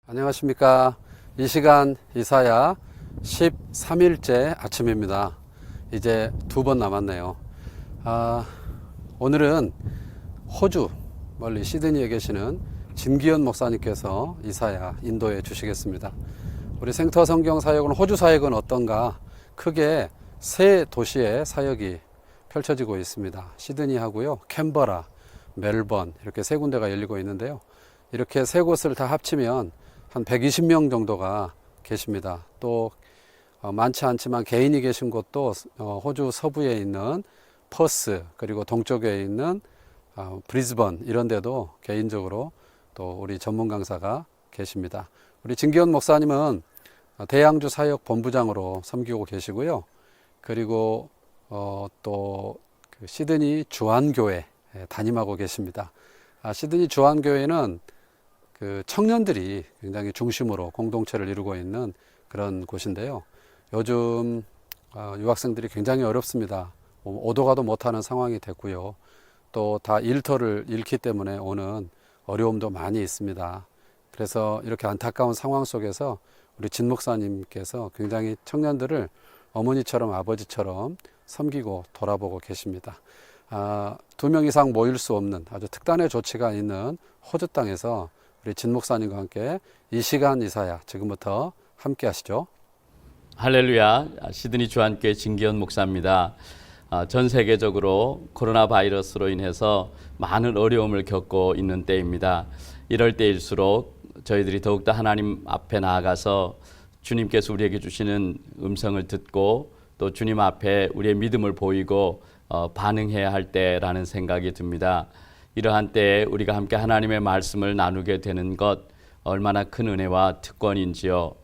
안녕하십니까. 이 시간 이사야 13일째 아침입니다. 이제 2번 남았네요. 오늘은 호주 멀리 시드니에 계시는 진기현 목사님께서 이사야 인도해 주시겠습니다. 우리 생터 성경 사역은 호주 사역은 어떤가? 크게 세 도시의 사역이 펼쳐지고 있습니다. 시드니하고요, 캔버라, 멜번 이렇게 세 군데가 열리고 있는데요. 이렇게 세 곳을 다 합치면 한 120명 정도가 계십니다. 또 많지 않지만 개인이 계신 곳도 호주 서부에 있는 퍼스, 그리고 동쪽에 있는 브리즈번 이런 데도 개인적으로 또 우리 전문 강사가 계십니다. 우리 진기현 목사님은 대양주 사역 본부장으로 섬기고 계시고요. 그리고 또 그 시드니 주안교회 담임하고 계십니다. 시드니 주안교회는 그 청년들이 굉장히 중심으로 공동체를 이루고 있는 그런 곳인데요. 요즘 유학생들이 굉장히 어렵습니다. 오도 가도 못하는 상황이 됐고요. 또 다 일터를 잃기 때문에 오는 어려움도 많이 있습니다. 그래서 이렇게 안타까운 상황 속에서 우리 진 목사님께서 굉장히 청년들을 어머니처럼 아버지처럼 섬기고 돌아보고 계십니다. 2명 이상 모일 수 없는 아주 특단의 조치가 있는 호주 땅에서 우리 진 목사님과 함께 이 시간 이사야 지금부터 함께 하시죠. 할렐루야. 시드니 주안교회 진기현 목사입니다. 전 세계적으로 코로나 바이러스로 인해서 많은 어려움을 겪고 있는 때입니다. 이럴 때일수록 저희들이 더욱더 하나님 앞에 나아가서 주님께서 우리에게 주시는 음성을 듣고 또 주님 앞에 우리의 믿음을 보이고 반응해야 할 때라는 생각이 듭니다. 이러한 때에 우리가 함께 하나님의 말씀을 나누게 되는 것 얼마나 큰 은혜와 특권인지요.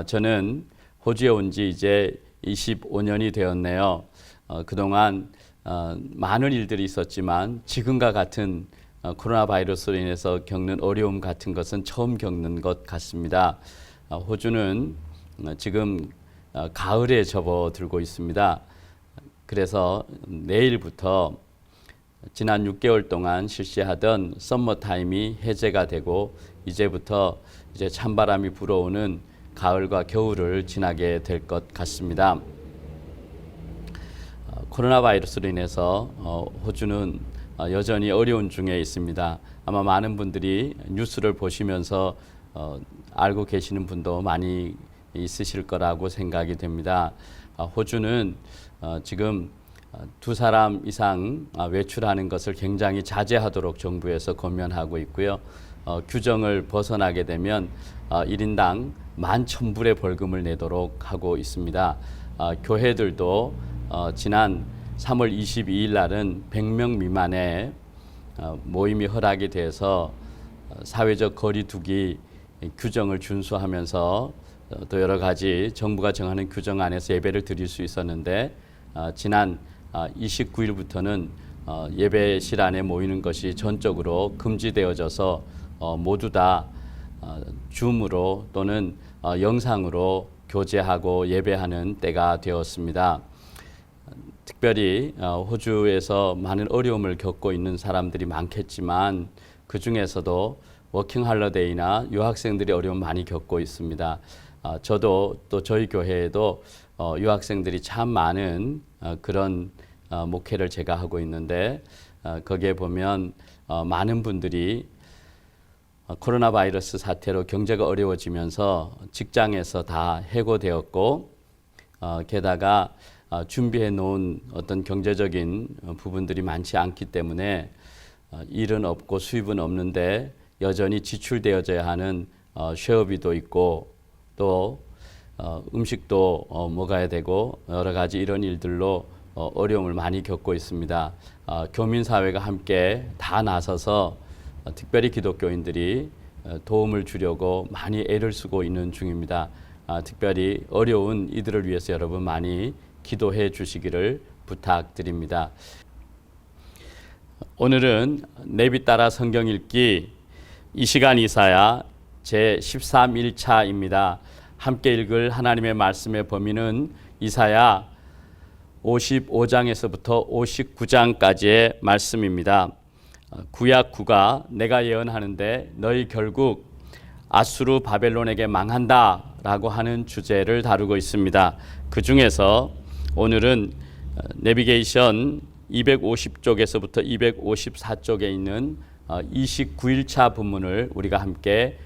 저는 호주에 온 지 이제 25년이 되었네요. 그동안 많은 일들이 있었지만 지금과 같은 코로나 바이러스로 인해서 겪는 어려움 같은 것은 처음 겪는 것 같습니다. 호주는 지금 가을에 접어들고 있습니다. 그래서 내일부터 지난 6개월 동안 실시하던 썸머타임이 해제가 되고 이제부터 이제 찬바람이 불어오는 가을과 겨울을 지나게 될 것 같습니다. 코로나 바이러스로 인해서 호주는 여전히 어려운 중에 있습니다. 아마 많은 분들이 뉴스를 보시면서 알고 계시는 분도 많이 있으실 거라고 생각이 됩니다. 호주는 지금 2사람 이상 외출하는 것을 굉장히 자제하도록 정부에서 권면하고 있고요. 규정을 벗어나게 되면 1인당 11,000불의 벌금을 내도록 하고 있습니다. 교회들도 지난 3월 22일 날은 100명 미만의 모임이 허락이 돼서 사회적 거리 두기 규정을 준수하면서 또 여러 가지 정부가 정하는 규정 안에서 예배를 드릴 수 있었는데 지난 29일부터는 예배실 안에 모이는 것이 전적으로 금지되어져서 모두 다 줌으로 또는 영상으로 교제하고 예배하는 때가 되었습니다. 특별히 호주에서 많은 어려움을 겪고 있는 사람들이 많겠지만 그 중에서도 워킹 할러데이나 유학생들이 어려움 많이 겪고 있습니다. 저도 또 저희 교회에도 유학생들이 참 많은 그런 목회를 제가 하고 있는데 거기에 보면 많은 분들이 코로나 바이러스 사태로 경제가 어려워지면서 직장에서 다 해고되었고 게다가 준비해 놓은 어떤 경제적인 부분들이 많지 않기 때문에 일은 없고 수입은 없는데 여전히 지출되어져야 하는 쉐어비도 있고 또 음식도 먹어야 되고 여러 가지 이런 일들로 어려움을 많이 겪고 있습니다. 교민사회가 함께 다 나서서 특별히 기독교인들이 도움을 주려고 많이 애를 쓰고 있는 중입니다. 특별히 어려운 이들을 위해서 여러분 많이 기도해 주시기를 부탁드립니다. 오늘은 내비 따라 성경 읽기 이 시간 이사야 제 13일차입니다. 함께 읽을 하나님의 말씀의 범위는 이사야 55장에서부터 59장까지의 말씀입니다. 구약 구가 내가 예언하는데 너희 결국 아수르 바벨론에게 망한다라고 하는 주제를 다루고 있습니다. 그 중에서 오늘은 내비게이션 250쪽에서부터 254쪽에 있는 29일차 본문을 우리가 함께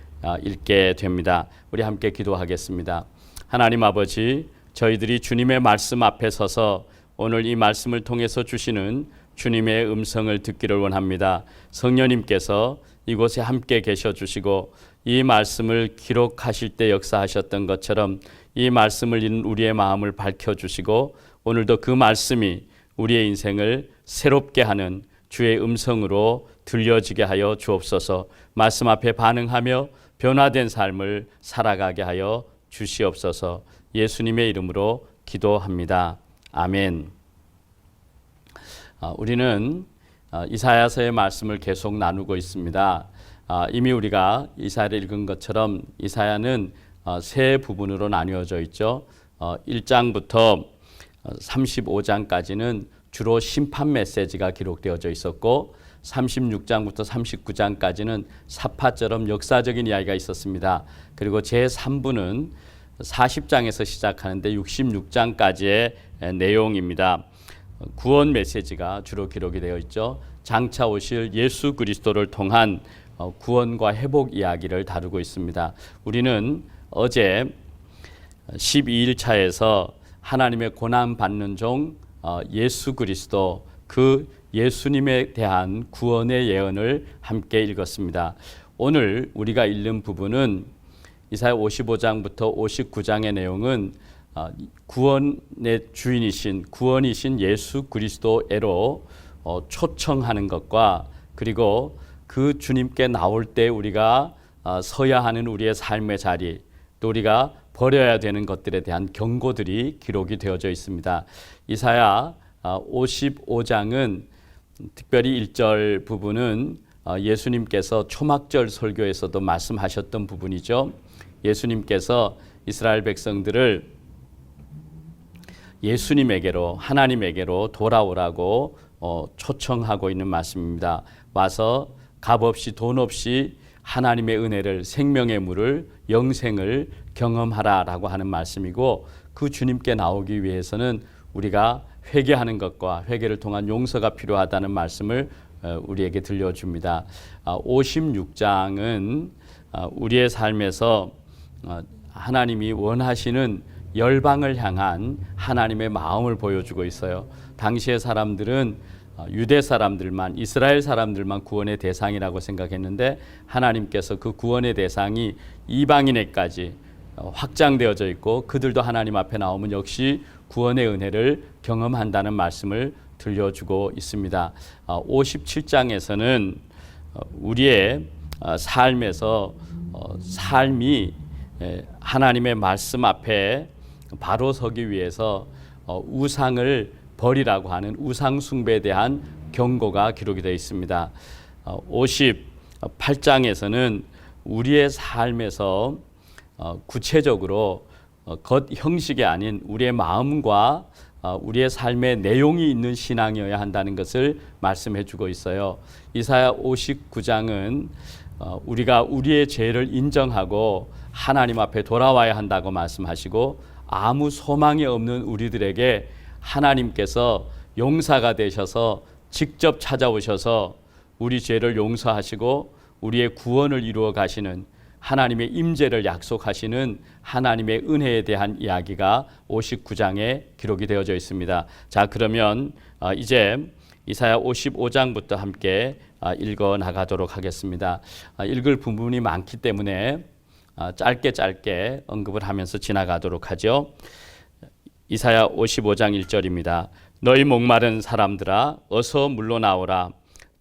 읽게 됩니다. 우리 함께 기도하겠습니다. 하나님 아버지, 저희들이 주님의 말씀 앞에 서서 오늘 이 말씀을 통해서 주시는 주님의 음성을 듣기를 원합니다. 성령님께서 이곳에 함께 계셔 주시고 이 말씀을 기록하실 때 역사하셨던 것처럼 이 말씀을 읽는 우리의 마음을 밝혀주시고 오늘도 그 말씀이 우리의 인생을 새롭게 하는 주의 음성으로 들려지게 하여 주옵소서. 말씀 앞에 반응하며 변화된 삶을 살아가게 하여 주시옵소서. 예수님의 이름으로 기도합니다. 아멘. 우리는 이사야서의 말씀을 계속 나누고 있습니다. 이미 우리가 이사야를 읽은 것처럼 이사야는 세 부분으로 나뉘어져 있죠. 1장부터 35장까지는 주로 심판 메시지가 기록되어져 있었고 36장부터 39장까지는 사파처럼 역사적인 이야기가 있었습니다. 그리고 제3부는 40장에서 시작하는데 66장까지의 내용입니다. 구원 메시지가 주로 기록이 되어 있죠. 장차 오실 예수 그리스도를 통한 구원과 회복 이야기를 다루고 있습니다. 우리는 어제 12일차에서 하나님의 고난받는 종 예수 그리스도, 그 예수님에 대한 구원의 예언을 함께 읽었습니다. 오늘 우리가 읽는 부분은 이사야 55장부터 59장의 내용은 구원의 주인이신 구원이신 예수 그리스도에로 초청하는 것과 그리고 그 주님께 나올 때 우리가 서야 하는 우리의 삶의 자리, 또 우리가 버려야 되는 것들에 대한 경고들이 기록이 되어져 있습니다. 이사야 55장은 특별히 1절 부분은 예수님께서 초막절 설교에서도 말씀하셨던 부분이죠. 예수님께서 이스라엘 백성들을 예수님에게로, 하나님에게로 돌아오라고 초청하고 있는 말씀입니다. 와서 값 없이 돈 없이 하나님의 은혜를, 생명의 물을, 영생을 경험하라라고 하는 말씀이고, 그 주님께 나오기 위해서는 우리가 회개하는 것과 회개를 통한 용서가 필요하다는 말씀을 우리에게 들려줍니다. 56장은 우리의 삶에서 하나님이 원하시는 열방을 향한 하나님의 마음을 보여주고 있어요. 당시의 사람들은 유대 사람들만, 이스라엘 사람들만 구원의 대상이라고 생각했는데 하나님께서 그 구원의 대상이 이방인에까지 확장되어져 있고 그들도 하나님 앞에 나오면 역시 구원의 은혜를 경험한다는 말씀을 들려주고 있습니다. 57장에서는 우리의 삶에서 삶이 하나님의 말씀 앞에 바로 서기 위해서 우상을 버리라고 하는 우상 숭배에 대한 경고가 기록이 되어 있습니다. 58장에서는 우리의 삶에서 구체적으로 겉 형식이 아닌 우리의 마음과 우리의 삶의 내용이 있는 신앙이어야 한다는 것을 말씀해 주고 있어요. 이사야 59장은 우리가 우리의 죄를 인정하고 하나님 앞에 돌아와야 한다고 말씀하시고, 아무 소망이 없는 우리들에게 하나님께서 용사가 되셔서 직접 찾아오셔서 우리 죄를 용서하시고 우리의 구원을 이루어 가시는 하나님의 임재를 약속하시는 하나님의 은혜에 대한 이야기가 59장에 기록이 되어져 있습니다. 자, 그러면 이제 이사야 55장부터 함께 읽어 나가도록 하겠습니다. 읽을 부분이 많기 때문에 짧게 언급을 하면서 지나가도록 하죠. 이사야 55장 1절입니다. 너희 목마른 사람들아 어서 물러나오라.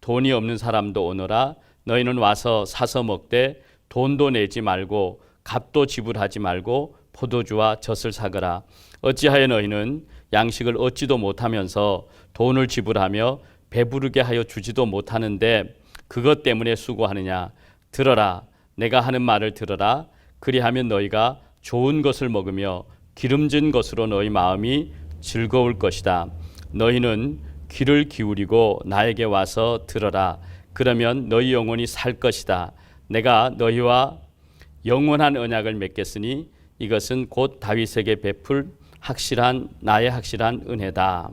돈이 없는 사람도 오너라. 너희는 와서 사서 먹되 돈도 내지 말고 값도 지불하지 말고 포도주와 젖을 사거라. 어찌하여 너희는 양식을 얻지도 못하면서 돈을 지불하며 배부르게 하여 주지도 못하는데 그것 때문에 수고하느냐. 들어라. 내가 하는 말을 들어라. 그리하면 너희가 좋은 것을 먹으며 기름진 것으로 너희 마음이 즐거울 것이다. 너희는 귀를 기울이고 나에게 와서 들어라. 그러면 너희 영혼이 살 것이다. 내가 너희와 영원한 언약을 맺겠으니 이것은 곧 다윗에게 베풀 나의 확실한 은혜다.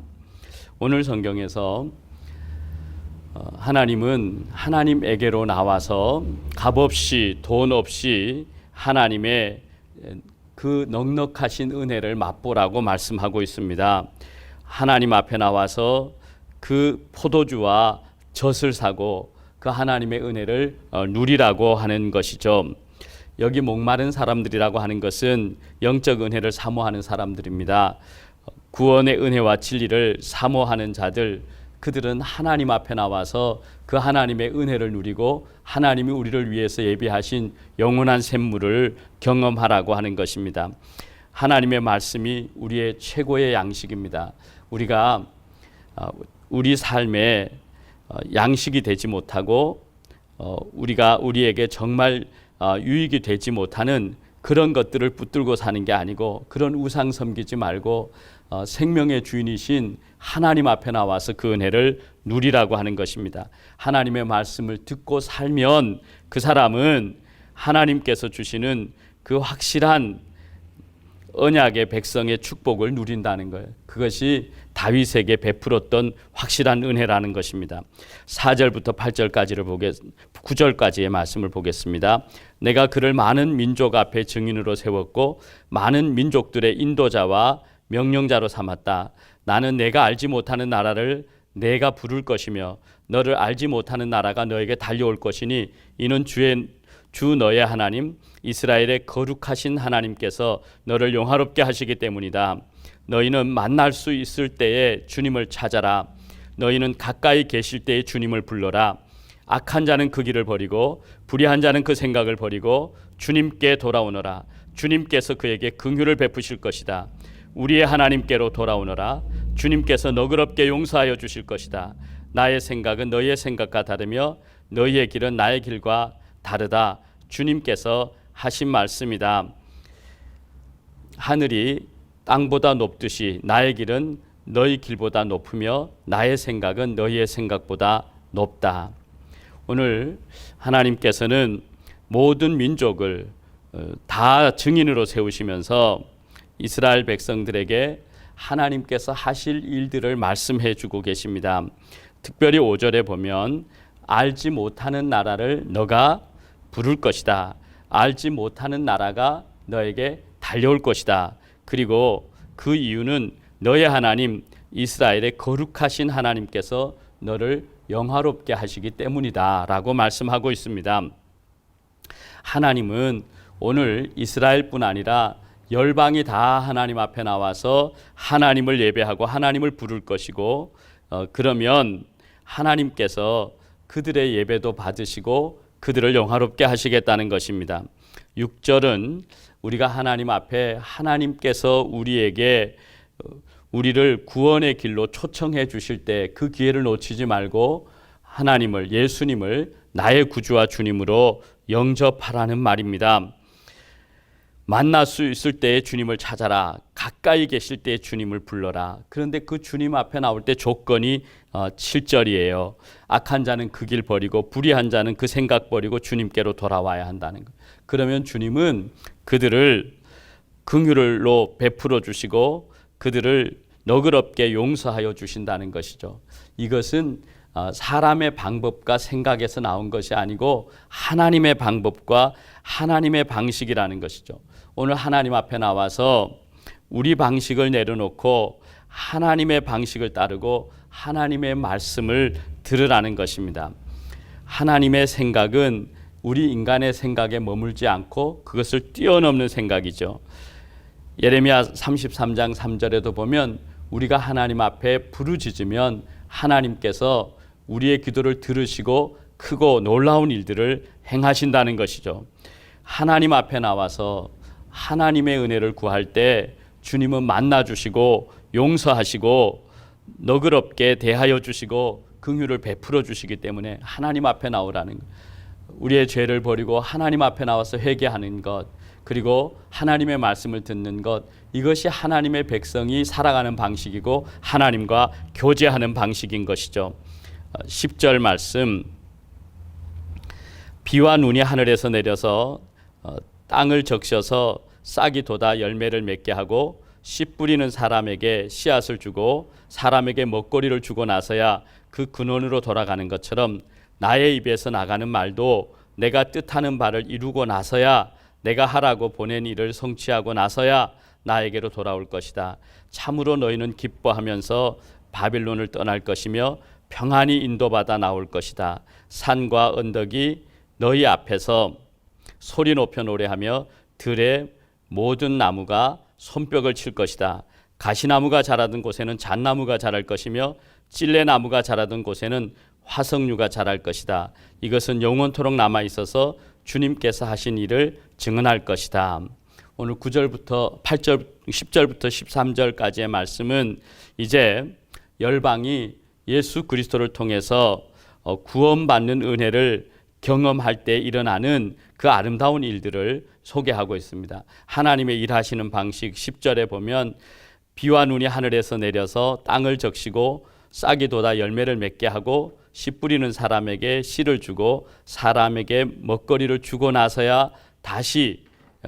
오늘 성경에서 하나님은 하나님에게로 나와서 값 없이 돈 없이 하나님의 그 넉넉하신 은혜를 맛보라고 말씀하고 있습니다. 하나님 앞에 나와서 그 포도주와 젖을 사고 그 하나님의 은혜를 누리라고 하는 것이죠. 여기 목마른 사람들이라고 하는 것은 영적 은혜를 사모하는 사람들입니다. 구원의 은혜와 진리를 사모하는 자들, 그들은 하나님 앞에 나와서 그 하나님의 은혜를 누리고 하나님이 우리를 위해서 예비하신 영원한 샘물을 경험하라고 하는 것입니다. 하나님의 말씀이 우리의 최고의 양식입니다. 우리가 우리 삶에 양식이 되지 못하고 우리에게 정말 유익이 되지 못하는 그런 것들을 붙들고 사는 게 아니고 그런 우상 섬기지 말고 생명의 주인이신 하나님 앞에 나와서 그 은혜를 누리라고 하는 것입니다. 하나님의 말씀을 듣고 살면 그 사람은 하나님께서 주시는 그 확실한 언약의 백성의 축복을 누린다는 거예요. 그것이 다윗에게 베풀었던 확실한 은혜라는 것입니다. 4절부터 9절까지의 말씀을 보겠습니다. 내가 그를 많은 민족 앞에 증인으로 세웠고 많은 민족들의 인도자와 명령자로 삼았다. 나는 내가 알지 못하는 나라를 내가 부를 것이며 너를 알지 못하는 나라가 너에게 달려올 것이니 이는 주 너의 하나님 이스라엘의 거룩하신 하나님께서 너를 영화롭게 하시기 때문이다. 너희는 만날 수 있을 때에 주님을 찾아라. 너희는 가까이 계실 때에 주님을 불러라. 악한 자는 그 길을 버리고 불의한 자는 그 생각을 버리고 주님께 돌아오너라. 주님께서 그에게 긍휼을 베푸실 것이다. 우리의 하나님께로 돌아오너라. 주님께서 너그럽게 용서하여 주실 것이다. 나의 생각은 너희의 생각과 다르며 너희의 길은 나의 길과 다르다. 주님께서 하신 말씀이다. 하늘이 땅보다 높듯이 나의 길은 너희 길보다 높으며 나의 생각은 너희의 생각보다 높다. 오늘 하나님께서는 모든 민족을 다 증인으로 세우시면서 이스라엘 백성들에게 하나님께서 하실 일들을 말씀해 주고 계십니다. 특별히 5절에 보면 알지 못하는 나라를 너가 부를 것이다. 알지 못하는 나라가 너에게 달려올 것이다. 그리고 그 이유는 너의 하나님 이스라엘의 거룩하신 하나님께서 너를 영화롭게 하시기 때문이다 라고 말씀하고 있습니다. 하나님은 오늘 이스라엘뿐 아니라 열방이 다 하나님 앞에 나와서 하나님을 예배하고 하나님을 부를 것이고 그러면 하나님께서 그들의 예배도 받으시고 그들을 영화롭게 하시겠다는 것입니다. 6절은 우리가 하나님 앞에 하나님께서 우리를 구원의 길로 초청해 주실 때 그 기회를 놓치지 말고 하나님을 예수님을 나의 구주와 주님으로 영접하라는 말입니다. 만날 수 있을 때에 주님을 찾아라. 가까이 계실 때에 주님을 불러라. 그런데 그 주님 앞에 나올 때 조건이 7절이에요. 악한 자는 그 길 버리고 불의한 자는 그 생각 버리고 주님께로 돌아와야 한다는 것. 그러면 주님은 그들을 긍휼로 베풀어 주시고 그들을 너그럽게 용서하여 주신다는 것이죠. 이것은 사람의 방법과 생각에서 나온 것이 아니고 하나님의 방법과 하나님의 방식이라는 것이죠. 오늘 하나님 앞에 나와서 우리 방식을 내려놓고 하나님의 방식을 따르고 하나님의 말씀을 들으라는 것입니다. 하나님의 생각은 우리 인간의 생각에 머물지 않고 그것을 뛰어넘는 생각이죠. 예레미야 33장 3절에도 보면 우리가 하나님 앞에 부르짖으면 하나님께서 우리의 기도를 들으시고 크고 놀라운 일들을 행하신다는 것이죠. 하나님 앞에 나와서 하나님의 은혜를 구할 때 주님은 만나주시고 용서하시고 너그럽게 대하여 주시고 긍휼을 베풀어 주시기 때문에 하나님 앞에 나오라는 것. 우리의 죄를 버리고 하나님 앞에 나와서 회개하는 것, 그리고 하나님의 말씀을 듣는 것, 이것이 하나님의 백성이 살아가는 방식이고 하나님과 교제하는 방식인 것이죠. 10절 말씀, 비와 눈이 하늘에서 내려서 땅을 적셔서 싹이 돋아 열매를 맺게 하고 씨 뿌리는 사람에게 씨앗을 주고 사람에게 먹거리를 주고 나서야 그 근원으로 돌아가는 것처럼 나의 입에서 나가는 말도 내가 뜻하는 바를 이루고 나서야 내가 하라고 보낸 일을 성취하고 나서야 나에게로 돌아올 것이다. 참으로 너희는 기뻐하면서 바빌론을 떠날 것이며 평안히 인도받아 나올 것이다. 산과 언덕이 너희 앞에서 소리 높여 노래하며 들의 모든 나무가 손뼉을 칠 것이다. 가시나무가 자라던 곳에는 잣나무가 자랄 것이며 찔레나무가 자라던 곳에는 화석류가 자랄 것이다. 이것은 영원토록 남아 있어서 주님께서 하신 일을 증언할 것이다. 오늘 9절부터 8절, 10절부터 13절까지의 말씀은 이제 열방이 예수 그리스도를 통해서 구원받는 은혜를 경험할 때 일어나는 그 아름다운 일들을 소개하고 있습니다. 하나님의 일하시는 방식 10절에 보면 비와 눈이 하늘에서 내려서 땅을 적시고 싹이 돋아 열매를 맺게 하고 씨 뿌리는 사람에게 씨를 주고 사람에게 먹거리를 주고 나서야 다시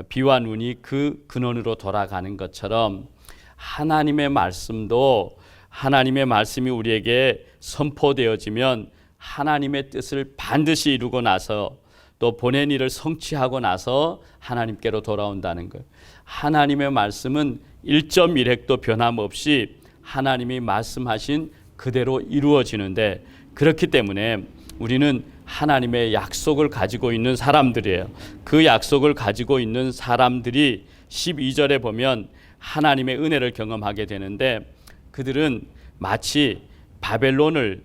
비와 눈이 그 근원으로 돌아가는 것처럼 하나님의 말씀도 하나님의 말씀이 우리에게 선포되어지면 하나님의 뜻을 반드시 이루고 나서 또 보낸 일을 성취하고 나서 하나님께로 돌아온다는 거예요. 하나님의 말씀은 1.1획도 변함없이 하나님이 말씀하신 그대로 이루어지는데 그렇기 때문에 우리는 하나님의 약속을 가지고 있는 사람들이에요. 그 약속을 가지고 있는 사람들이 12절에 보면 하나님의 은혜를 경험하게 되는데 그들은 마치 바벨론을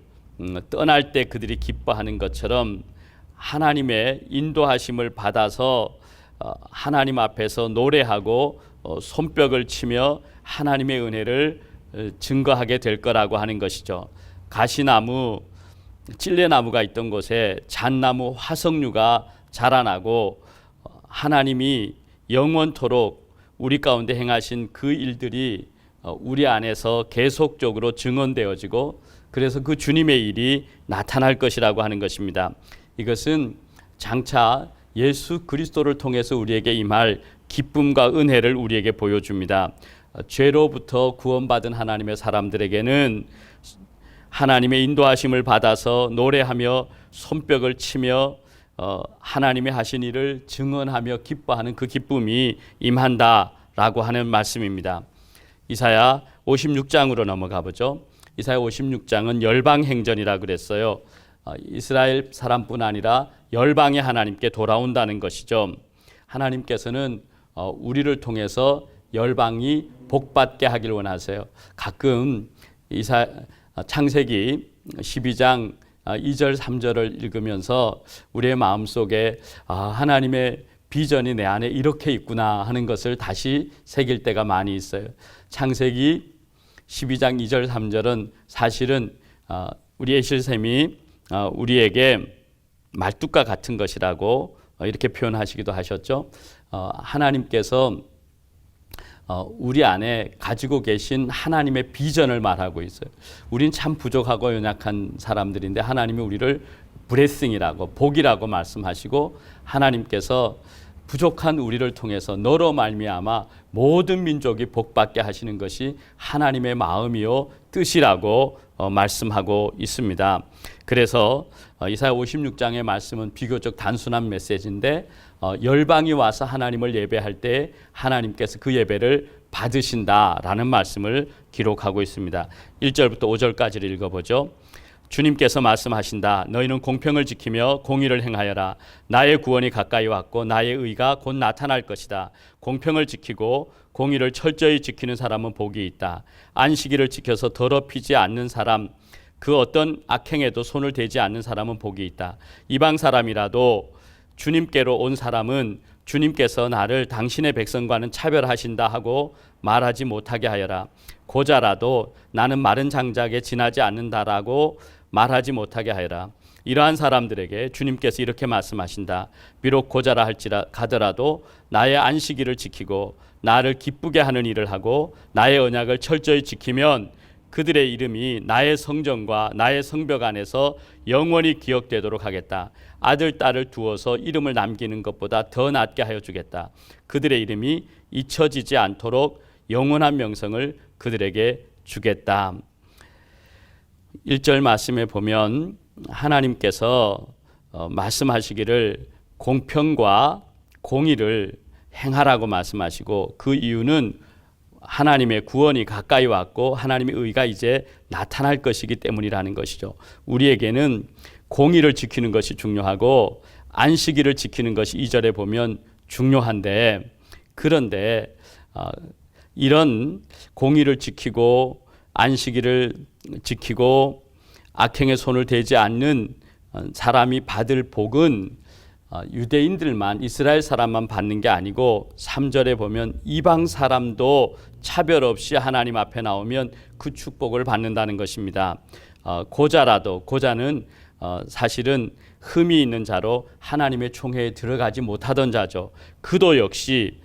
떠날 때 그들이 기뻐하는 것처럼 하나님의 인도하심을 받아서 하나님 앞에서 노래하고 손뼉을 치며 하나님의 은혜를 증거하게 될 거라고 하는 것이죠. 가시나무, 찔레나무가 있던 곳에 잣나무, 화석류가 자라나고 하나님이 영원토록 우리 가운데 행하신 그 일들이 우리 안에서 계속적으로 증언되어지고 그래서 그 주님의 일이 나타날 것이라고 하는 것입니다. 이것은 장차 예수 그리스도를 통해서 우리에게 임할 기쁨과 은혜를 우리에게 보여줍니다. 죄로부터 구원받은 하나님의 사람들에게는 하나님의 인도하심을 받아서 노래하며 손뼉을 치며 하나님이 하신 일을 증언하며 기뻐하는 그 기쁨이 임한다라고 하는 말씀입니다. 이사야 56장으로 넘어가 보죠. 이사야 56장은 열방행전이라 그랬어요. 이스라엘 사람뿐 아니라 열방의 하나님께 돌아온다는 것이죠. 하나님께서는 우리를 통해서 열방이 복받게 하길 원하세요. 가끔 창세기 12장 2절 3절을 읽으면서 우리의 마음속에 하나님의 비전이 내 안에 이렇게 있구나 하는 것을 다시 새길 때가 많이 있어요. 창세기 12장 2절 3절은 사실은 우리 에실샘이 우리에게 말뚝과 같은 것이라고 이렇게 표현하시기도 하셨죠. 하나님께서 우리 안에 가지고 계신 하나님의 비전을 말하고 있어요. 우린 참 부족하고 연약한 사람들인데 하나님이 우리를 블레싱이라고 복이라고 말씀하시고 하나님께서 부족한 우리를 통해서 너로 말미암아 모든 민족이 복받게 하시는 것이 하나님의 마음이요 뜻이라고 말씀하고 있습니다. 그래서 이사야 56장의 말씀은 비교적 단순한 메시지인데 열방이 와서 하나님을 예배할 때 하나님께서 그 예배를 받으신다라는 말씀을 기록하고 있습니다. 1절부터 5절까지를 읽어보죠. 주님께서 말씀하신다. 너희는 공평을 지키며 공의를 행하여라. 나의 구원이 가까이 왔고 나의 의가 곧 나타날 것이다. 공평을 지키고 공의를 철저히 지키는 사람은 복이 있다. 안식일을 지켜서 더럽히지 않는 사람, 그 어떤 악행에도 손을 대지 않는 사람은 복이 있다. 이방 사람이라도 주님께로 온 사람은 주님께서 나를 당신의 백성과는 차별하신다 하고 말하지 못하게 하여라. 고자라도 나는 마른 장작에 지나지 않는다라고 말하지 못하게 하여라. 이러한 사람들에게 주님께서 이렇게 말씀하신다. 비록 고자라 가더라도 나의 안식일을 지키고 나를 기쁘게 하는 일을 하고 나의 언약을 철저히 지키면 그들의 이름이 나의 성전과 나의 성벽 안에서 영원히 기억되도록 하겠다. 아들, 딸을 두어서 이름을 남기는 것보다 더 낫게 하여 주겠다. 그들의 이름이 잊혀지지 않도록 영원한 명성을 그들에게 주겠다. 1절 말씀에 보면 하나님께서 말씀하시기를 공평과 공의를 행하라고 말씀하시고, 그 이유는 하나님의 구원이 가까이 왔고 하나님의 의가 이제 나타날 것이기 때문이라는 것이죠. 우리에게는 공의를 지키는 것이 중요하고 안식일을 지키는 것이 2절에 보면 중요한데, 그런데 이런 공의를 지키고 안식일을 지키고 악행의 손을 대지 않는 사람이 받을 복은 유대인들만, 이스라엘 사람만 받는 게 아니고 3절에 보면 이방 사람도 차별 없이 하나님 앞에 나오면 그 축복을 받는다는 것입니다. 고자라도, 고자는 사실은 흠이 있는 자로 하나님의 총회에 들어가지 못하던 자죠. 그도 역시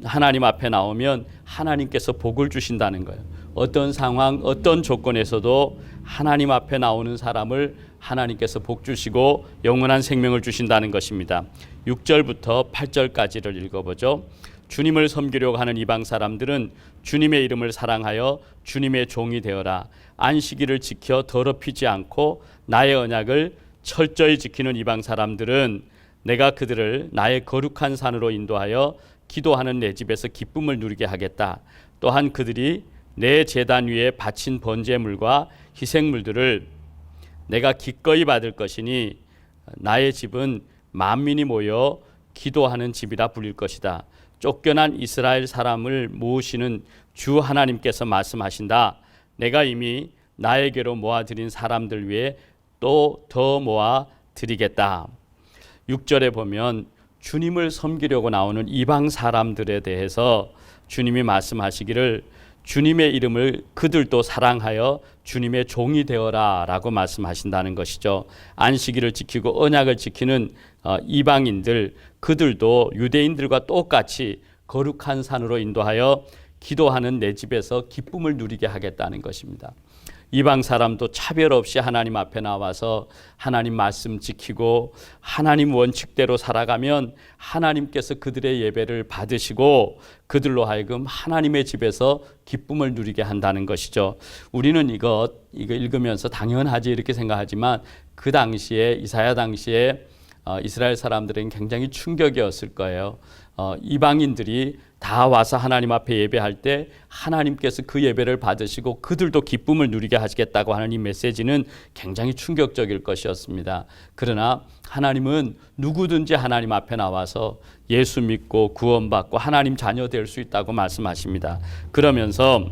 하나님 앞에 나오면 하나님께서 복을 주신다는 거예요. 어떤 상황, 어떤 조건에서도 하나님 앞에 나오는 사람을 하나님께서 복 주시고 영원한 생명을 주신다는 것입니다. 6절부터 8절까지를 읽어보죠. 주님을 섬기려고 하는 이방 사람들은 주님의 이름을 사랑하여 주님의 종이 되어라. 안식일을 지켜 더럽히지 않고 나의 언약을 철저히 지키는 이방 사람들은 내가 그들을 나의 거룩한 산으로 인도하여 기도하는 내 집에서 기쁨을 누리게 하겠다. 또한 그들이 내 제단 위에 바친 번제물과 희생물들을 내가 기꺼이 받을 것이니 나의 집은 만민이 모여 기도하는 집이라 불릴 것이다. 쫓겨난 이스라엘 사람을 모으시는 주 하나님께서 말씀하신다. 내가 이미 나에게로 모아드린 사람들 위에 또 더 모아드리겠다. 6절에 보면 주님을 섬기려고 나오는 이방 사람들에 대해서 주님이 말씀하시기를 주님의 이름을 그들도 사랑하여 주님의 종이 되어라 라고 말씀하신다는 것이죠. 안식일을 지키고 언약을 지키는 이방인들, 그들도 유대인들과 똑같이 거룩한 산으로 인도하여 기도하는 내 집에서 기쁨을 누리게 하겠다는 것입니다. 이방 사람도 차별 없이 하나님 앞에 나와서 하나님 말씀 지키고 하나님 원칙대로 살아가면 하나님께서 그들의 예배를 받으시고 그들로 하여금 하나님의 집에서 기쁨을 누리게 한다는 것이죠. 우리는 이거 읽으면서 당연하지 이렇게 생각하지만 그 당시에, 이사야 당시에 이스라엘 사람들은 굉장히 충격이었을 거예요. 이방인들이 다 와서 하나님 앞에 예배할 때 하나님께서 그 예배를 받으시고 그들도 기쁨을 누리게 하시겠다고 하는 이 메시지는 굉장히 충격적일 것이었습니다. 그러나 하나님은 누구든지 하나님 앞에 나와서 예수 믿고 구원받고 하나님 자녀 될 수 있다고 말씀하십니다. 그러면서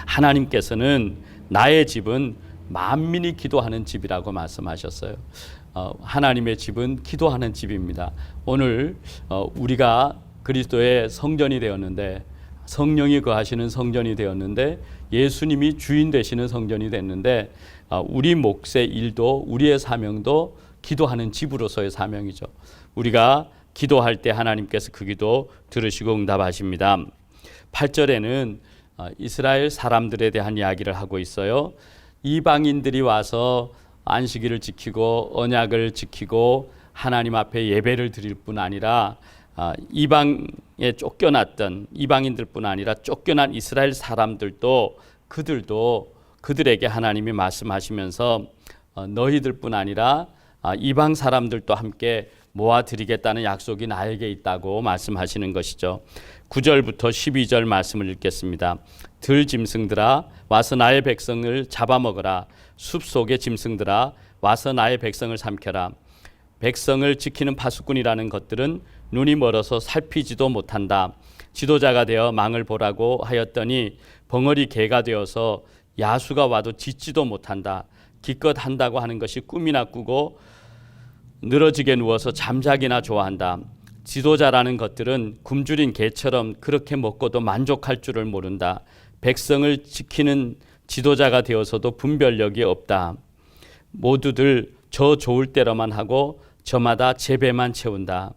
하나님께서는 나의 집은 만민이 기도하는 집이라고 말씀하셨어요. 하나님의 집은 기도하는 집입니다. 오늘 우리가 그리스도의 성전이 되었는데, 성령이 거하시는 성전이 되었는데, 예수님이 주인 되시는 성전이 됐는데, 우리 몫의 일도, 우리의 사명도 기도하는 집으로서의 사명이죠. 우리가 기도할 때 하나님께서 그 기도 들으시고 응답하십니다. 8절에는 이스라엘 사람들에 대한 이야기를 하고 있어요. 이방인들이 와서 안식일을 지키고 언약을 지키고 하나님 앞에 예배를 드릴 뿐 아니라 이방에 쫓겨났던 이방인들뿐 아니라 쫓겨난 이스라엘 사람들도 그들에게 하나님이 말씀하시면서 너희들뿐 아니라 이방 사람들도 함께 모아드리겠다는 약속이 나에게 있다고 말씀하시는 것이죠. 9절부터 12절 말씀을 읽겠습니다. 들 짐승들아 와서 나의 백성을 잡아먹어라. 숲속의 짐승들아 와서 나의 백성을 삼켜라. 백성을 지키는 파수꾼이라는 것들은 눈이 멀어서 살피지도 못한다. 지도자가 되어 망을 보라고 하였더니 벙어리 개가 되어서 야수가 와도 짖지도 못한다. 기껏 한다고 하는 것이 꿈이나 꾸고 늘어지게 누워서 잠자기나 좋아한다. 지도자라는 것들은 굶주린 개처럼 그렇게 먹고도 만족할 줄을 모른다. 백성을 지키는 지도자가 되어서도 분별력이 없다. 모두들 저 좋을 때로만 하고 저마다 제 배만 채운다.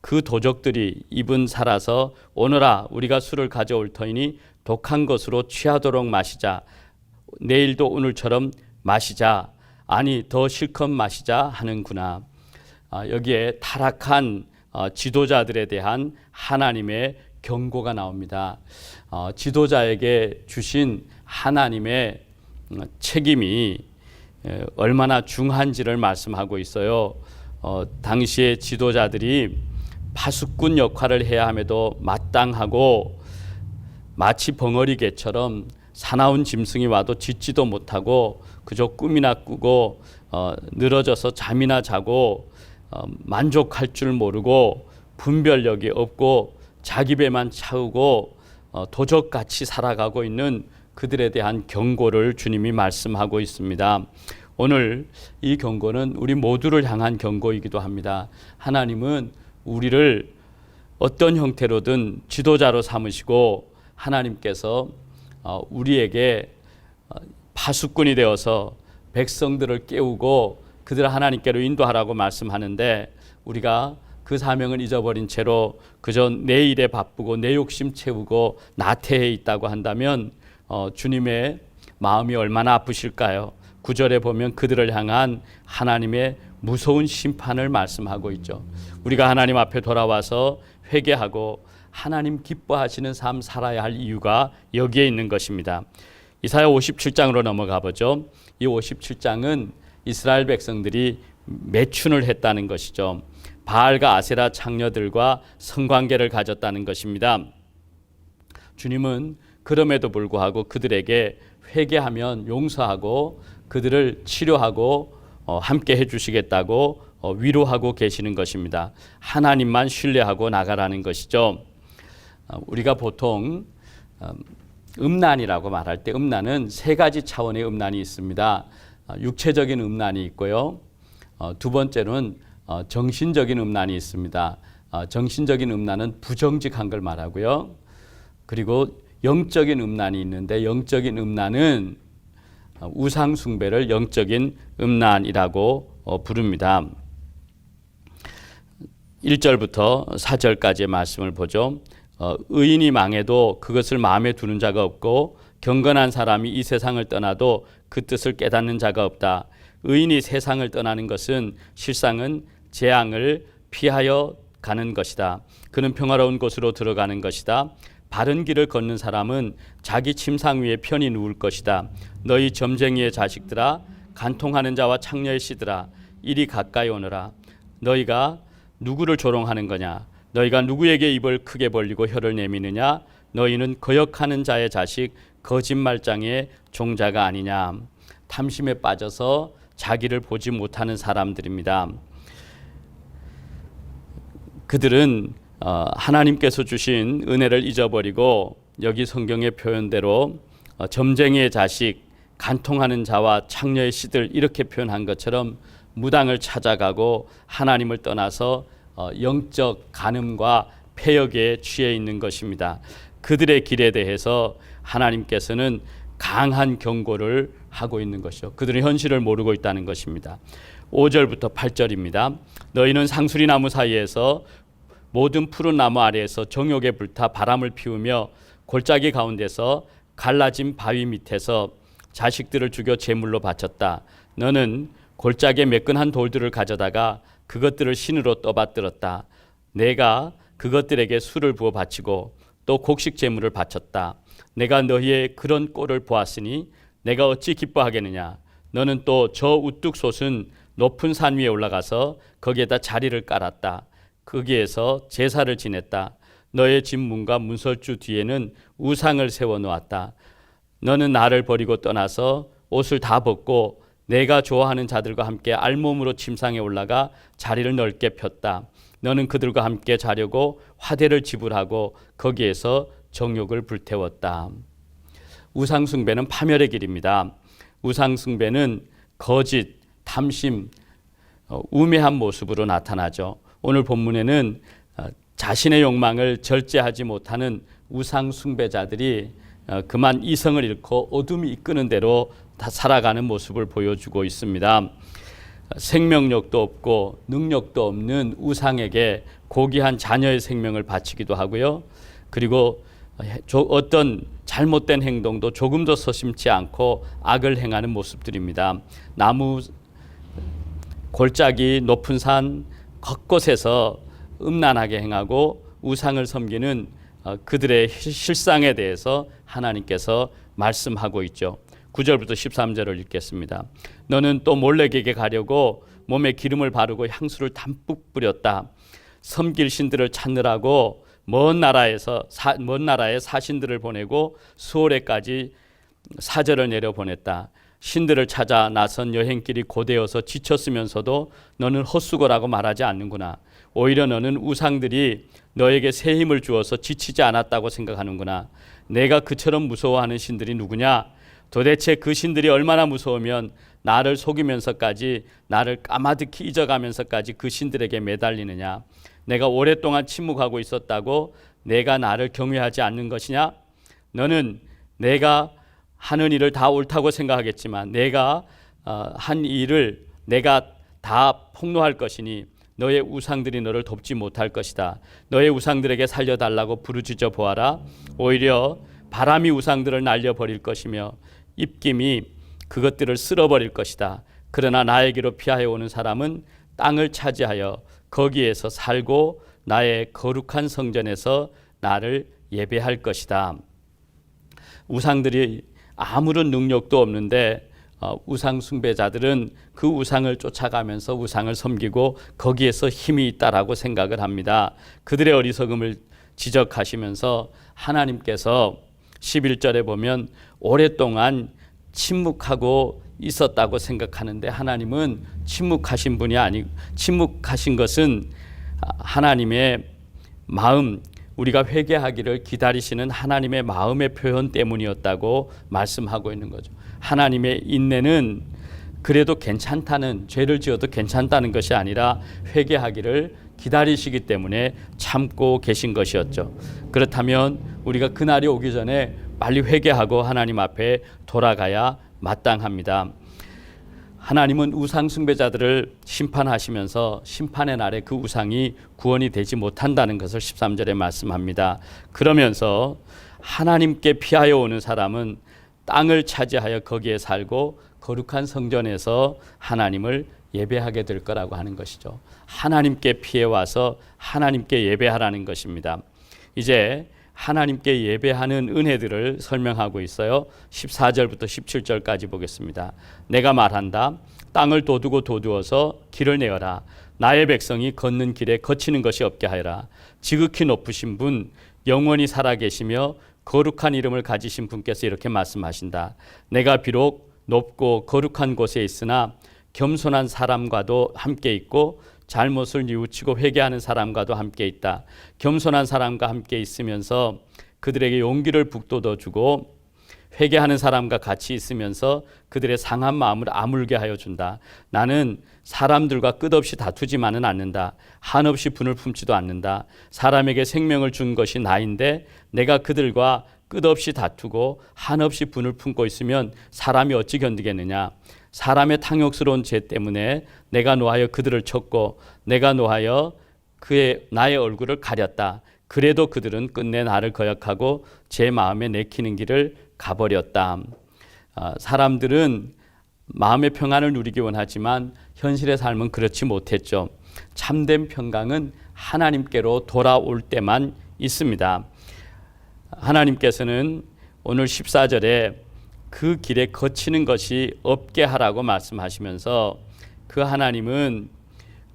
그 도적들이 입은 살아서 오너라 우리가 술을 가져올 터이니 독한 것으로 취하도록 마시자. 내일도 오늘처럼 마시자. 아니 더 실컷 마시자 하는구나. 여기에 타락한 지도자들에 대한 하나님의 경고가 나옵니다. 지도자에게 주신 하나님의 책임이 얼마나 중한지를 말씀하고 있어요. 당시의 지도자들이 파수꾼 역할을 해야 함에도 마땅하고 마치 벙어리개처럼 사나운 짐승이 와도 짖지도 못하고 그저 꿈이나 꾸고 늘어져서 잠이나 자고 만족할 줄 모르고 분별력이 없고 자기 배만 차우고 도적같이 살아가고 있는 그들에 대한 경고를 주님이 말씀하고 있습니다. 오늘 이 경고는 우리 모두를 향한 경고이기도 합니다. 하나님은 우리를 어떤 형태로든 지도자로 삼으시고 하나님께서 우리에게 파수꾼이 되어서 백성들을 깨우고 그들을 하나님께로 인도하라고 말씀하는데 우리가 그 사명을 잊어버린 채로 그저 내 일에 바쁘고 내 욕심 채우고 나태해 있다고 한다면 주님의 마음이 얼마나 아프실까요? 9절에 보면 그들을 향한 하나님의 무서운 심판을 말씀하고 있죠. 우리가 하나님 앞에 돌아와서 회개하고 하나님 기뻐하시는 삶 살아야 할 이유가 여기에 있는 것입니다. 이사야 57장으로 넘어가 보죠. 이 57장은 이스라엘 백성들이 매춘을 했다는 것이죠. 바알과 아세라 창녀들과 성관계를 가졌다는 것입니다. 주님은 그럼에도 불구하고 그들에게 회개하면 용서하고 그들을 치료하고 함께 해주시겠다고 위로하고 계시는 것입니다. 하나님만 신뢰하고 나가라는 것이죠. 우리가 보통 음란이라고 말할 때 음란은 세 가지 차원의 음란이 있습니다. 육체적인 음란이 있고요. 두 번째로는 정신적인 음란이 있습니다. 정신적인 음란은 부정직한 걸 말하고요. 그리고 영적인 음란이 있는데 영적인 음란은 우상 숭배를 영적인 음란이라고 부릅니다. 1절부터 4절까지의 말씀을 보죠. 의인이 망해도 그것을 마음에 두는 자가 없고 경건한 사람이 이 세상을 떠나도 그 뜻을 깨닫는 자가 없다. 의인이 세상을 떠나는 것은 실상은 재앙을 피하여 가는 것이다. 그는 평화로운 곳으로 들어가는 것이다. 바른 길을 걷는 사람은 자기 침상 위에 편히 누울 것이다. 너희 점쟁이의 자식들아, 간통하는 자와 창녀의 씨들아, 이리 가까이 오너라. 너희가 누구를 조롱하는 거냐? 너희가 누구에게 입을 크게 벌리고 혀를 내미느냐? 너희는 거역하는 자의 자식, 거짓말장의 종자가 아니냐? 탐심에 빠져서 자기를 보지 못하는 사람들입니다. 그들은 하나님께서 주신 은혜를 잊어버리고 여기 성경의 표현대로 점쟁이의 자식, 간통하는 자와 창녀의 씨들 이렇게 표현한 것처럼 무당을 찾아가고 하나님을 떠나서 영적 간음과 폐역에 취해 있는 것입니다. 그들의 길에 대해서 하나님께서는 강한 경고를 하고 있는 것이죠. 그들은 현실을 모르고 있다는 것입니다. 5절부터 8절입니다. 너희는 상수리 나무 사이에서 모든 푸른 나무 아래에서 정욕에 불타 바람을 피우며 골짜기 가운데서 갈라진 바위 밑에서 자식들을 죽여 제물로 바쳤다. 너는 골짜기에 매끈한 돌들을 가져다가 그것들을 신으로 떠받들었다. 내가 그것들에게 술을 부어 바치고 또 곡식 제물을 바쳤다. 내가 너희의 그런 꼴을 보았으니 내가 어찌 기뻐하겠느냐. 너는 또 저 우뚝 솟은 높은 산 위에 올라가서 거기에다 자리를 깔았다. 거기에서 제사를 지냈다. 너의 집 문과 문설주 뒤에는 우상을 세워 놓았다. 너는 나를 버리고 떠나서 옷을 다 벗고 내가 좋아하는 자들과 함께 알몸으로 침상에 올라가 자리를 넓게 폈다. 너는 그들과 함께 자려고 화대를 지불하고 거기에서 정욕을 불태웠다. 우상숭배는 파멸의 길입니다. 우상숭배는 거짓, 탐심, 우매한 모습으로 나타나죠. 오늘 본문에는 자신의 욕망을 절제하지 못하는 우상숭배자들이 그만 이성을 잃고 어둠이 이끄는 대로 다 살아가는 모습을 보여주고 있습니다. 생명력도 없고 능력도 없는 우상에게 고귀한 자녀의 생명을 바치기도 하고요. 그리고 어떤 잘못된 행동도 조금도 서심치 않고 악을 행하는 모습들입니다. 나무 골짜기 높은 산 곳곳에서 음란하게 행하고 우상을 섬기는 그들의 실상에 대해서 하나님께서 말씀하고 있죠. 9절부터 13절을 읽겠습니다. 너는 또 몰래에게 가려고 몸에 기름을 바르고 향수를 담뿍 뿌렸다. 섬길 신들을 찾느라고 먼 나라에 사신들을 보내고 수월에까지 사절을 내려 보냈다. 신들을 찾아 나선 여행길이 고되어서 지쳤으면서도 너는 헛수고라고 말하지 않는구나. 오히려 너는 우상들이 너에게 새 힘을 주어서 지치지 않았다고 생각하는구나. 내가 그처럼 무서워하는 신들이 누구냐? 도대체 그 신들이 얼마나 무서우면 나를 속이면서까지, 나를 까마득히 잊어가면서까지 그 신들에게 매달리느냐? 내가 오랫동안 침묵하고 있었다고 내가 나를 경외하지 않는 것이냐? 너는 내가 하는 일을 다 옳다고 생각하겠지만 내가 한 일을 내가 다 폭로할 것이니 너의 우상들이 너를 돕지 못할 것이다. 너의 우상들에게 살려달라고 부르짖어 보아라. 오히려 바람이 우상들을 날려버릴 것이며 입김이 그것들을 쓸어버릴 것이다. 그러나 나에게로 피하여 오는 사람은 땅을 차지하여 거기에서 살고 나의 거룩한 성전에서 나를 예배할 것이다. 우상들이 아무런 능력도 없는데 우상 숭배자들은 그 우상을 쫓아가면서 우상을 섬기고 거기에서 힘이 있다라고 생각을 합니다. 그들의 어리석음을 지적하시면서 하나님께서 11절에 보면 오랫동안 침묵하고 있었다고 생각하는데 하나님은 침묵하신 분이 아니고 침묵하신 것은 하나님의 마음, 우리가 회개하기를 기다리시는 하나님의 마음의 표현 때문이었다고 말씀하고 있는 거죠. 하나님의 인내는 그래도 괜찮다는, 죄를 지어도 괜찮다는 것이 아니라 회개하기를 기다리시기 때문에 참고 계신 것이었죠. 그렇다면 우리가 그날이 오기 전에 빨리 회개하고 하나님 앞에 돌아가야 마땅합니다. 하나님은 우상 숭배자들을 심판하시면서 심판의 날에 그 우상이 구원이 되지 못한다는 것을 13절에 말씀합니다. 그러면서 하나님께 피하여 오는 사람은 땅을 차지하여 거기에 살고 거룩한 성전에서 하나님을 예배하게 될 거라고 하는 것이죠. 하나님께 피해 와서 하나님께 예배하라는 것입니다. 이제 하나님께 예배하는 은혜들을 설명하고 있어요. 14절부터 17절까지 보겠습니다. 내가 말한다. 땅을 도두어서 길을 내어라. 나의 백성이 걷는 길에 거치는 것이 없게 하여라. 지극히 높으신 분, 영원히 살아계시며 거룩한 이름을 가지신 분께서 이렇게 말씀하신다. 내가 비록 높고 거룩한 곳에 있으나 겸손한 사람과도 함께 있고 잘못을 뉘우치고 회개하는 사람과도 함께 있다. 겸손한 사람과 함께 있으면서 그들에게 용기를 북돋워주고 회개하는 사람과 같이 있으면서 그들의 상한 마음을 아물게 하여 준다. 나는 사람들과 끝없이 다투지만은 않는다. 한없이 분을 품지도 않는다. 사람에게 생명을 준 것이 나인데 내가 그들과 끝없이 다투고 한없이 분을 품고 있으면 사람이 어찌 견디겠느냐. 사람의 탕욕스러운 죄 때문에 내가 노하여 그들을 쳤고 내가 노하여 나의 얼굴을 가렸다. 그래도 그들은 끝내 나를 거역하고 제 마음에 내키는 길을 가버렸다. 사람들은 마음의 평안을 누리기 원하지만 현실의 삶은 그렇지 못했죠. 참된 평강은 하나님께로 돌아올 때만 있습니다. 하나님께서는 오늘 14절에 그 길에 거치는 것이 없게 하라고 말씀하시면서 그 하나님은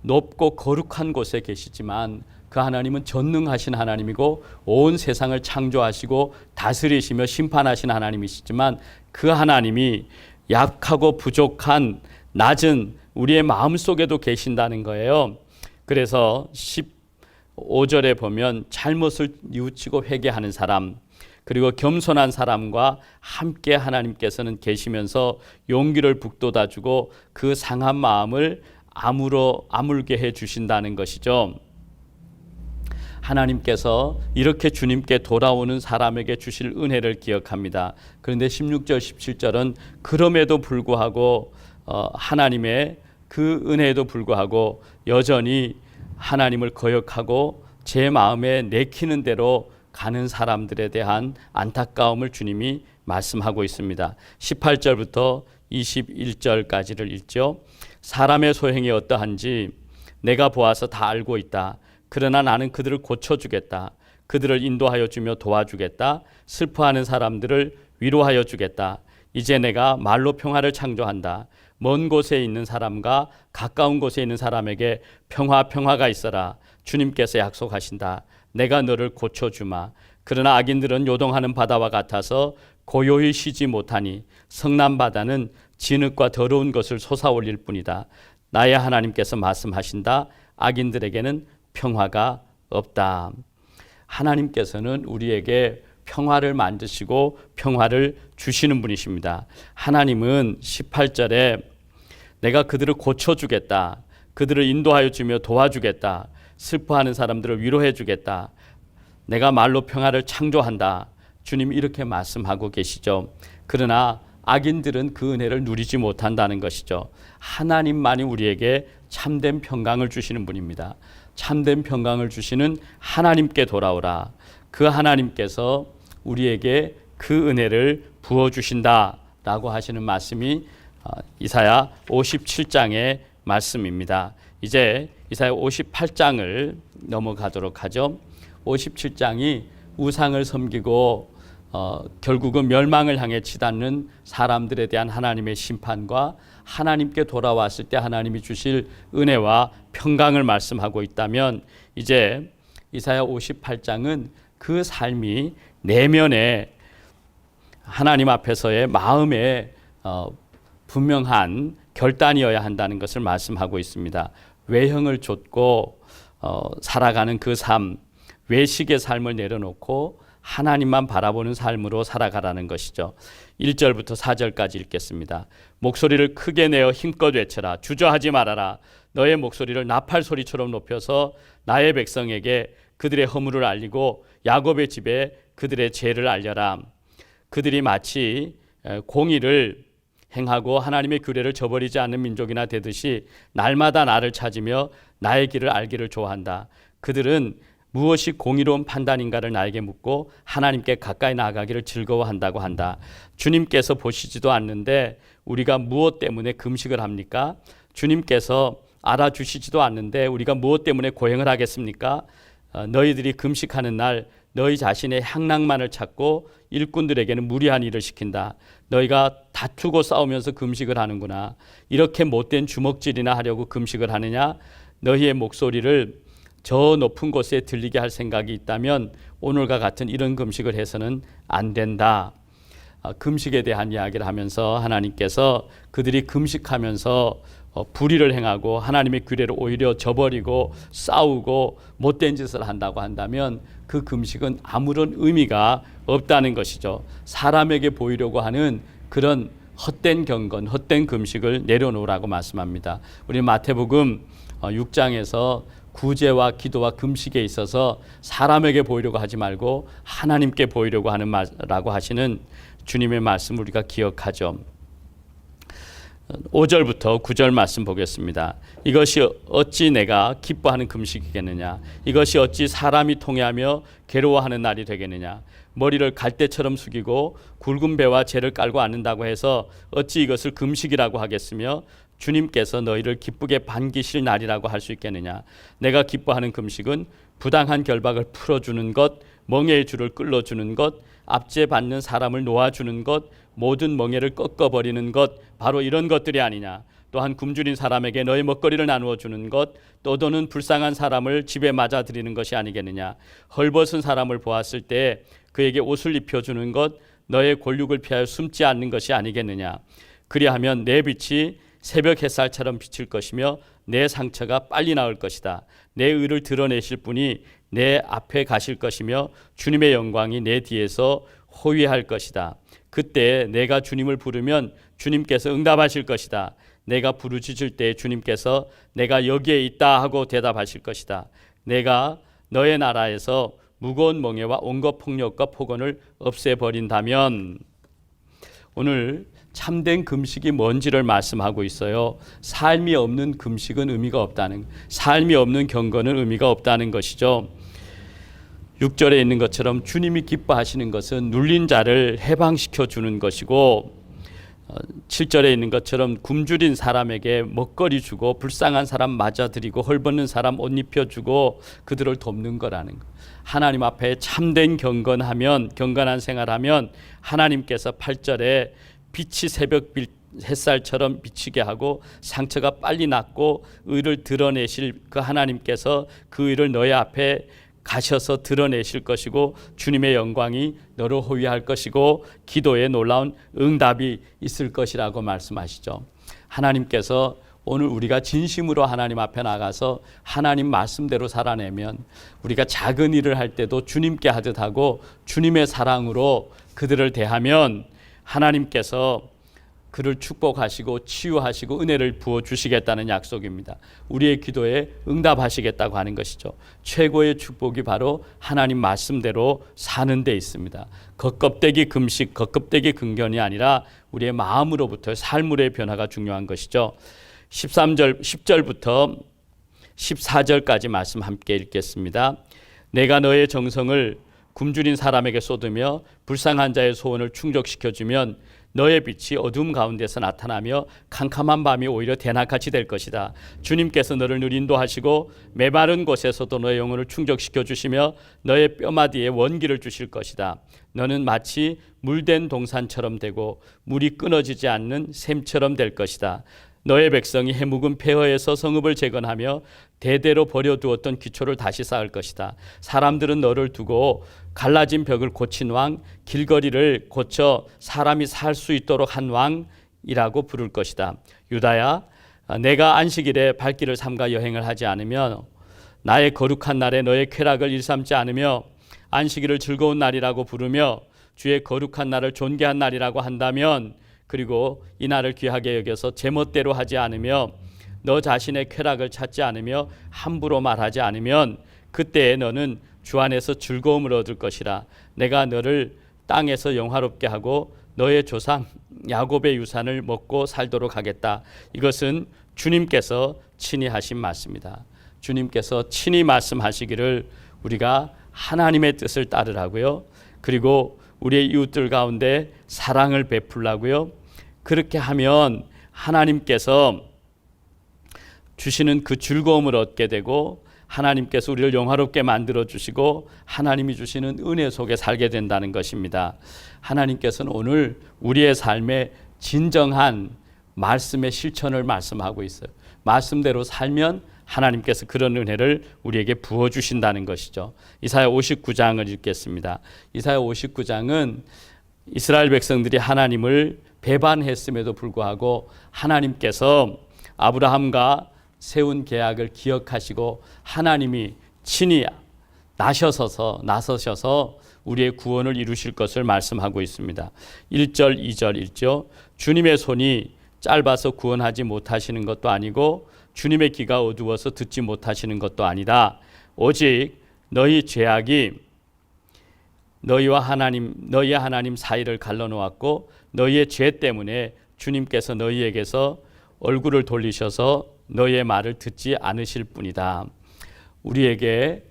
높고 거룩한 곳에 계시지만 그 하나님은 전능하신 하나님이고 온 세상을 창조하시고 다스리시며 심판하신 하나님이시지만 그 하나님이 약하고 부족한 낮은 우리의 마음 속에도 계신다는 거예요. 그래서 15절에 보면 잘못을 뉘우치고 회개하는 사람, 그리고 겸손한 사람과 함께 하나님께서는 계시면서 용기를 북돋아주고 그 상한 마음을 아물게 해 주신다는 것이죠. 하나님께서 이렇게 주님께 돌아오는 사람에게 주실 은혜를 기억합니다. 그런데 16절 17절은 그럼에도 불구하고 하나님의 그 은혜에도 불구하고 여전히 하나님을 거역하고 제 마음에 내키는 대로 가는 사람들에 대한 안타까움을 주님이 말씀하고 있습니다. 18절부터 21절까지를 읽죠. 사람의 소행이 어떠한지 내가 보아서 다 알고 있다. 그러나 나는 그들을 고쳐주겠다. 그들을 인도하여 주며 도와주겠다. 슬퍼하는 사람들을 위로하여 주겠다. 이제 내가 말로 평화를 창조한다. 먼 곳에 있는 사람과 가까운 곳에 있는 사람에게 평화가 있어라. 주님께서 약속하신다. 내가 너를 고쳐주마. 그러나 악인들은 요동하는 바다와 같아서 고요히 쉬지 못하니 성난 바다는 진흙과 더러운 것을 솟아올릴 뿐이다. 나의 하나님께서 말씀하신다. 악인들에게는 평화가 없다. 하나님께서는 우리에게 평화를 만드시고 평화를 주시는 분이십니다. 하나님은 18절에 내가 그들을 고쳐주겠다. 그들을 인도하여 주며 도와주겠다. 슬퍼하는 사람들을 위로해 주겠다. 내가 말로 평화를 창조한다. 주님 이렇게 말씀하고 계시죠. 그러나 악인들은 그 은혜를 누리지 못한다는 것이죠. 하나님만이 우리에게 참된 평강을 주시는 분입니다. 참된 평강을 주시는 하나님께 돌아오라. 그 하나님께서 우리에게 그 은혜를 부어주신다라고 하시는 말씀이 이사야 57장의 말씀입니다. 이제 이사야 58장을 넘어가도록 하죠. 57장이 우상을 섬기고 결국은 멸망을 향해 치닫는 사람들에 대한 하나님의 심판과 하나님께 돌아왔을 때 하나님이 주실 은혜와 평강을 말씀하고 있다면, 이제 이사야 58장은 그 삶이 내면에 하나님 앞에서의 마음의 분명한 결단이어야 한다는 것을 말씀하고 있습니다. 외형을 좇고 살아가는 그 삶, 외식의 삶을 내려놓고 하나님만 바라보는 삶으로 살아가라는 것이죠. 1절부터 4절까지 읽겠습니다. 목소리를 크게 내어 힘껏 외쳐라. 주저하지 말아라. 너의 목소리를 나팔 소리처럼 높여서 나의 백성에게 그들의 허물을 알리고 야곱의 집에 그들의 죄를 알려라. 그들이 마치 공의를 행하고 하나님의 규례를 저버리지 않는 민족이나 되듯이 날마다 나를 찾으며 나의 길을 알기를 좋아한다. 그들은 무엇이 공의로운 판단인가를 나에게 묻고 하나님께 가까이 나아가기를 즐거워한다고 한다. 주님께서 보시지도 않는데 우리가 무엇 때문에 금식을 합니까? 주님께서 알아주시지도 않는데 우리가 무엇 때문에 고행을 하겠습니까? 너희들이 금식하는 날 너희 자신의 향락만을 찾고 일꾼들에게는 무리한 일을 시킨다. 너희가 다투고 싸우면서 금식을 하는구나. 이렇게 못된 주먹질이나 하려고 금식을 하느냐? 너희의 목소리를 저 높은 곳에 들리게 할 생각이 있다면 오늘과 같은 이런 금식을 해서는 안 된다. 금식에 대한 이야기를 하면서 하나님께서 그들이 금식하면서 불의를 행하고 하나님의 규례를 오히려 저버리고 싸우고 못된 짓을 한다고 한다면 그 금식은 아무런 의미가 없다는 것이죠. 사람에게 보이려고 하는 그런 헛된 경건, 헛된 금식을 내려놓으라고 말씀합니다. 우리 마태복음 6장에서 구제와 기도와 금식에 있어서 사람에게 보이려고 하지 말고 하나님께 보이려고 하는 말라고 하시는 주님의 말씀을 우리가 기억하죠. 5절부터 9절 말씀 보겠습니다. 이것이 어찌 내가 기뻐하는 금식이겠느냐? 이것이 어찌 사람이 통회하며 괴로워하는 날이 되겠느냐? 머리를 갈대처럼 숙이고 굵은 배와 재를 깔고 앉는다고 해서 어찌 이것을 금식이라고 하겠으며 주님께서 너희를 기쁘게 반기실 날이라고 할 수 있겠느냐? 내가 기뻐하는 금식은 부당한 결박을 풀어주는 것, 멍에의 줄을 끌어주는 것, 압제받는 사람을 놓아주는 것, 모든 멍에를 꺾어버리는 것, 바로 이런 것들이 아니냐? 또한 굶주린 사람에게 너의 먹거리를 나누어 주는 것, 떠도는 불쌍한 사람을 집에 맞아들이는 것이 아니겠느냐? 헐벗은 사람을 보았을 때 그에게 옷을 입혀주는 것, 너의 골육을 피하여 숨지 않는 것이 아니겠느냐? 그리하면 내 빛이 새벽 햇살처럼 비칠 것이며 내 상처가 빨리 나을 것이다. 내 의를 드러내실 분이 내 앞에 가실 것이며 주님의 영광이 내 뒤에서 호위할 것이다. 그때 내가 주님을 부르면 주님께서 응답하실 것이다. 내가 부르짖을 때 주님께서 내가 여기에 있다 하고 대답하실 것이다. 내가 너의 나라에서 무거운 멍에와 온갖 폭력과 폭언을 없애버린다면, 오늘 참된 금식이 뭔지를 말씀하고 있어요. 삶이 없는 금식은 의미가 없다는, 삶이 없는 경건은 의미가 없다는 것이죠. 6절에 있는 것처럼 주님이 기뻐하시는 것은 눌린 자를 해방시켜 주는 것이고 7절에 있는 것처럼 굶주린 사람에게 먹거리 주고 불쌍한 사람 맞아드리고 헐벗는 사람 옷 입혀주고 그들을 돕는 거라는 거. 하나님 앞에 참된 경건한 생활하면 하나님께서 8절에 빛이 새벽 햇살처럼 비치게 하고 상처가 빨리 낫고 의를 드러내실 그 하나님께서 그 의를 너희 앞에 가셔서 드러내실 것이고 주님의 영광이 너를 호위할 것이고 기도에 놀라운 응답이 있을 것이라고 말씀하시죠. 하나님께서 오늘 우리가 진심으로 하나님 앞에 나가서 하나님 말씀대로 살아내면 우리가 작은 일을 할 때도 주님께 하듯 하고 주님의 사랑으로 그들을 대하면 하나님께서 그를 축복하시고 치유하시고 은혜를 부어주시겠다는 약속입니다. 우리의 기도에 응답하시겠다고 하는 것이죠. 최고의 축복이 바로 하나님 말씀대로 사는 데 있습니다. 겉껍데기 금식, 겉껍데기 근견이 아니라 우리의 마음으로부터 삶으로의 변화가 중요한 것이죠. 10절부터 14절까지 말씀 함께 읽겠습니다. 내가 너의 정성을 굶주린 사람에게 쏟으며 불쌍한 자의 소원을 충족시켜주면 너의 빛이 어둠 가운데서 나타나며 캄캄한 밤이 오히려 대낮같이 될 것이다. 주님께서 너를 늘 인도하시고 메마른 곳에서도 너의 영혼을 충족시켜 주시며 너의 뼈마디에 원기를 주실 것이다. 너는 마치 물된 동산처럼 되고 물이 끊어지지 않는 샘처럼 될 것이다. 너의 백성이 해묵은 폐허에서 성읍을 재건하며 대대로 버려두었던 기초를 다시 쌓을 것이다. 사람들은 너를 두고 갈라진 벽을 고친 왕, 길거리를 고쳐 사람이 살 수 있도록 한 왕이라고 부를 것이다. 유다야, 내가 안식일에 발길을 삼가 여행을 하지 않으며 나의 거룩한 날에 너의 쾌락을 일삼지 않으며 안식일을 즐거운 날이라고 부르며 주의 거룩한 날을 존귀한 날이라고 한다면, 그리고 이 날을 귀하게 여겨서 제멋대로 하지 않으며 너 자신의 쾌락을 찾지 않으며 함부로 말하지 않으면 그때에 너는 주 안에서 즐거움을 얻을 것이라. 내가 너를 땅에서 영화롭게 하고 너의 조상 야곱의 유산을 먹고 살도록 하겠다. 이것은 주님께서 친히 하신 말씀이다. 주님께서 친히 말씀하시기를 우리가 하나님의 뜻을 따르라고요. 그리고 우리의 이웃들 가운데 사랑을 베풀라고요. 그렇게 하면 하나님께서 주시는 그 즐거움을 얻게 되고 하나님께서 우리를 영화롭게 만들어 주시고 하나님이 주시는 은혜 속에 살게 된다는 것입니다. 하나님께서는 오늘 우리의 삶에 진정한 말씀의 실천을 말씀하고 있어요. 말씀대로 살면 하나님께서 그런 은혜를 우리에게 부어주신다는 것이죠. 이사야 59장을 읽겠습니다. 이사야 59장은 이스라엘 백성들이 하나님을 배반했음에도 불구하고 하나님께서 아브라함과 세운 계약을 기억하시고 하나님이 친히 나서셔서 우리의 구원을 이루실 것을 말씀하고 있습니다. 1절 2절 읽죠. 주님의 손이 짧아서 구원하지 못하시는 것도 아니고 주님의 귀가 어두워서 듣지 못하시는 것도 아니다. 오직 너희 죄악이 너희와 하나님 사이를 갈라놓았고 너희의 죄 때문에 주님께서 너희에게서 얼굴을 돌리셔서 너희의 말을 듣지 않으실 뿐이다. 우리에게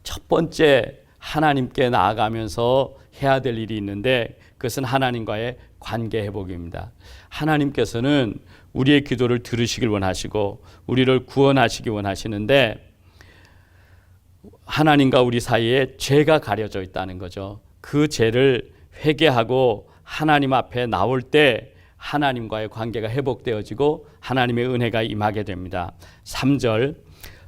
첫 번째 하나님께 나아가면서 해야 될 일이 있는데 그것은 하나님과의 관계 회복입니다. 하나님께서는 우리의 기도를 들으시길 원하시고 우리를 구원하시기 원하시는데 하나님과 우리 사이에 죄가 가려져 있다는 거죠. 그 죄를 회개하고 하나님 앞에 나올 때 하나님과의 관계가 회복되어지고 하나님의 은혜가 임하게 됩니다. 3절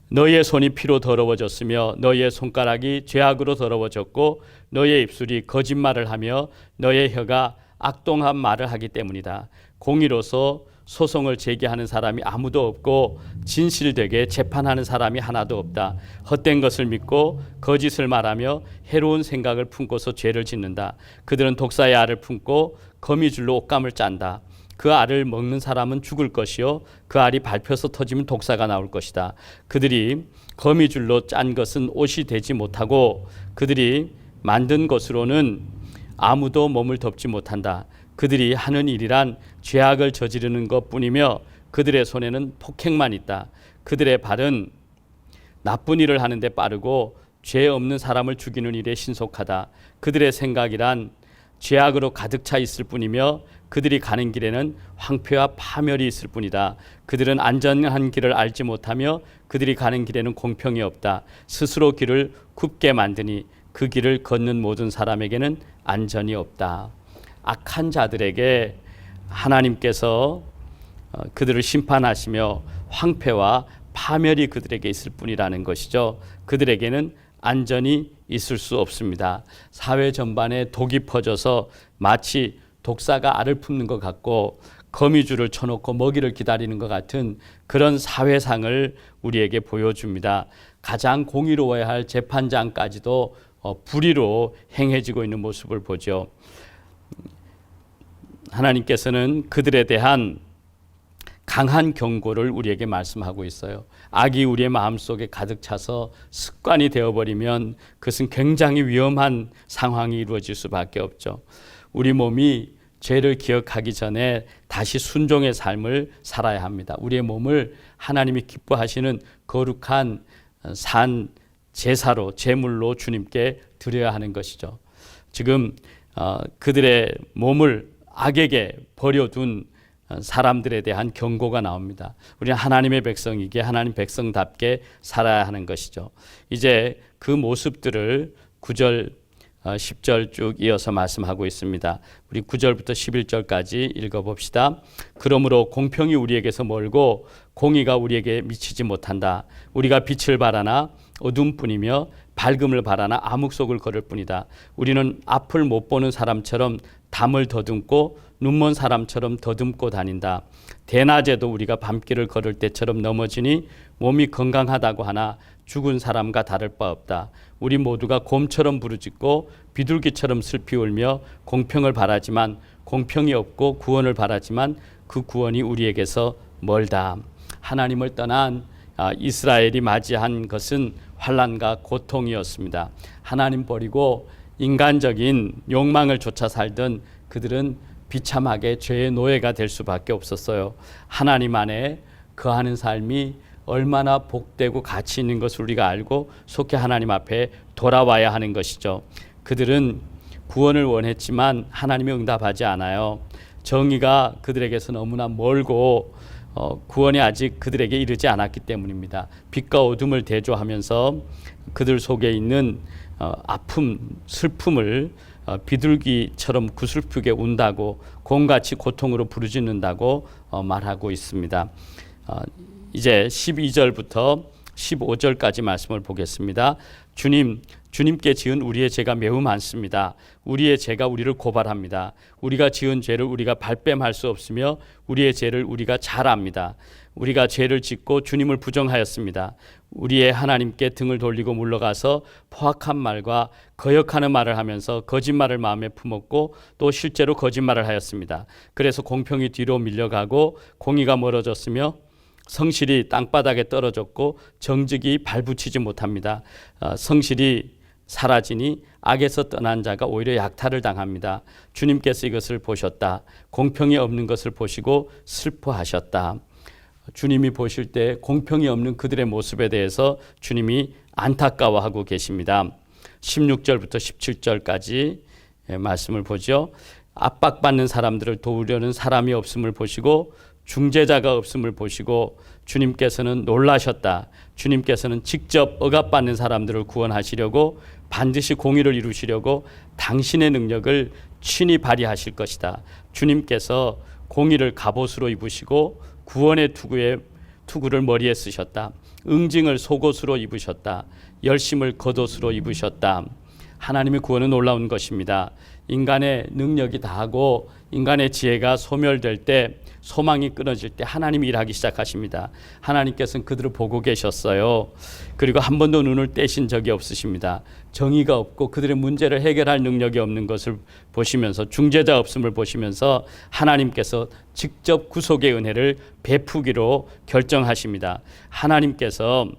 너희의 손이 피로 더러워졌으며 너희의 손가락이 죄악으로 더러워졌고 너희의 입술이 거짓말을 하며 너희의 혀가 악동한 말을 하기 때문이다. 공의로서 소송을 제기하는 사람이 아무도 없고 진실되게 재판하는 사람이 하나도 없다. 헛된 것을 믿고 거짓을 말하며 해로운 생각을 품고서 죄를 짓는다. 그들은 독사의 알을 품고 거미줄로 옷감을 짠다. 그 알을 먹는 사람은 죽을 것이요 그 알이 밟혀서 터지면 독사가 나올 것이다. 그들이 거미줄로 짠 것은 옷이 되지 못하고 그들이 만든 것으로는 아무도 몸을 덮지 못한다. 그들이 하는 일이란 죄악을 저지르는 것뿐이며 그들의 손에는 폭행만 있다. 그들의 발은 나쁜 일을 하는데 빠르고 죄 없는 사람을 죽이는 일에 신속하다. 그들의 생각이란 죄악으로 가득 차 있을 뿐이며 그들이 가는 길에는 황폐와 파멸이 있을 뿐이다. 그들은 안전한 길을 알지 못하며 그들이 가는 길에는 공평이 없다. 스스로 길을 굽게 만드니 그 길을 걷는 모든 사람에게는 안전이 없다. 악한 자들에게 하나님께서 그들을 심판하시며 황폐와 파멸이 그들에게 있을 뿐이라는 것이죠. 그들에게는 안전이 있을 수 없습니다. 사회 전반에 독이 퍼져서 마치 독사가 알을 품는 것 같고 거미줄을 쳐놓고 먹이를 기다리는 것 같은 그런 사회상을 우리에게 보여줍니다. 가장 공의로워야 할 재판장까지도 불의로 행해지고 있는 모습을 보죠. 하나님께서는 그들에 대한 강한 경고를 우리에게 말씀하고 있어요. 악이 우리의 마음속에 가득 차서 습관이 되어버리면 그것은 굉장히 위험한 상황이 이루어질 수밖에 없죠. 우리 몸이 죄를 기억하기 전에 다시 순종의 삶을 살아야 합니다. 우리의 몸을 하나님이 기뻐하시는 거룩한 산 제사로, 제물로 주님께 드려야 하는 것이죠. 지금 그들의 몸을 악에게 버려둔 사람들에 대한 경고가 나옵니다. 우리는 하나님의 백성이기에 하나님 백성답게 살아야 하는 것이죠. 이제 그 모습들을 9절, 10절 쭉 이어서 말씀하고 있습니다. 우리 9절부터 11절까지 읽어봅시다. 그러므로 공평이 우리에게서 멀고 공의가 우리에게 미치지 못한다. 우리가 빛을 바라나 어둠뿐이며 밝음을 바라나 암흑 속을 걸을 뿐이다. 우리는 앞을 못 보는 사람처럼 담을 더듬고 눈먼 사람처럼 더듬고 다닌다. 대낮에도 우리가 밤길을 걸을 때처럼 넘어지니 몸이 건강하다고 하나 죽은 사람과 다를 바 없다. 우리 모두가 곰처럼 부르짖고 비둘기처럼 슬피 울며 공평을 바라지만 공평이 없고 구원을 바라지만 그 구원이 우리에게서 멀다. 하나님을 떠난 이스라엘이 맞이한 것은 환난과 고통이었습니다. 하나님 버리고 인간적인 욕망을 쫓아 살던 그들은 비참하게 죄의 노예가 될 수밖에 없었어요. 하나님 안에 거하는 삶이 얼마나 복되고 가치 있는 것을 우리가 알고 속히 하나님 앞에 돌아와야 하는 것이죠. 그들은 구원을 원했지만 하나님이 응답하지 않아요. 정의가 그들에게서 너무나 멀고 구원이 아직 그들에게 이르지 않았기 때문입니다. 빛과 어둠을 대조하면서 그들 속에 있는 아픔, 슬픔을 비둘기처럼 구슬프게 운다고 곰같이 고통으로 부르짖는다고 말하고 있습니다. 이제 12절부터 15절까지 말씀을 보겠습니다. 주님께 지은 우리의 죄가 매우 많습니다. 우리의 죄가 우리를 고발합니다. 우리가 지은 죄를 우리가 발뺌할 수 없으며 우리의 죄를 우리가 잘 압니다. 우리가 죄를 짓고 주님을 부정하였습니다. 우리의 하나님께 등을 돌리고 물러가서 포악한 말과 거역하는 말을 하면서 거짓말을 마음에 품었고 또 실제로 거짓말을 하였습니다. 그래서 공평이 뒤로 밀려가고 공의가 멀어졌으며 성실이 땅바닥에 떨어졌고 정직이 발붙이지 못합니다. 성실이 사라지니 악에서 떠난 자가 오히려 약탈을 당합니다. 주님께서 이것을 보셨다. 공평이 없는 것을 보시고 슬퍼하셨다. 주님이 보실 때 공평이 없는 그들의 모습에 대해서 주님이 안타까워하고 계십니다. 16절부터 17절까지 말씀을 보죠. 압박받는 사람들을 도우려는 사람이 없음을 보시고 중재자가 없음을 보시고 주님께서는 놀라셨다. 주님께서는 직접 억압받는 사람들을 구원하시려고 반드시 공의를 이루시려고 당신의 능력을 친히 발휘하실 것이다. 주님께서 공의를 갑옷으로 입으시고 구원의 투구를 머리에 쓰셨다. 응징을 속옷으로 입으셨다. 열심을 겉옷으로 입으셨다. 하나님의 구원은 놀라운 것입니다. 인간의 능력이 다하고 인간의 지혜가 소멸될 때, 소망이 끊어질 때 하나님이 일하기 시작하십니다. 하나님께서는 그들을 보고 계셨어요. 그리고 한 번도 눈을 떼신 적이 없으십니다. 정의가 없고 그들의 문제를 해결할 능력이 없는 것을 보시면서, 중재자 없음을 보시면서 하나님께서 직접 구속의 은혜를 베푸기로 결정하십니다. 하나님께서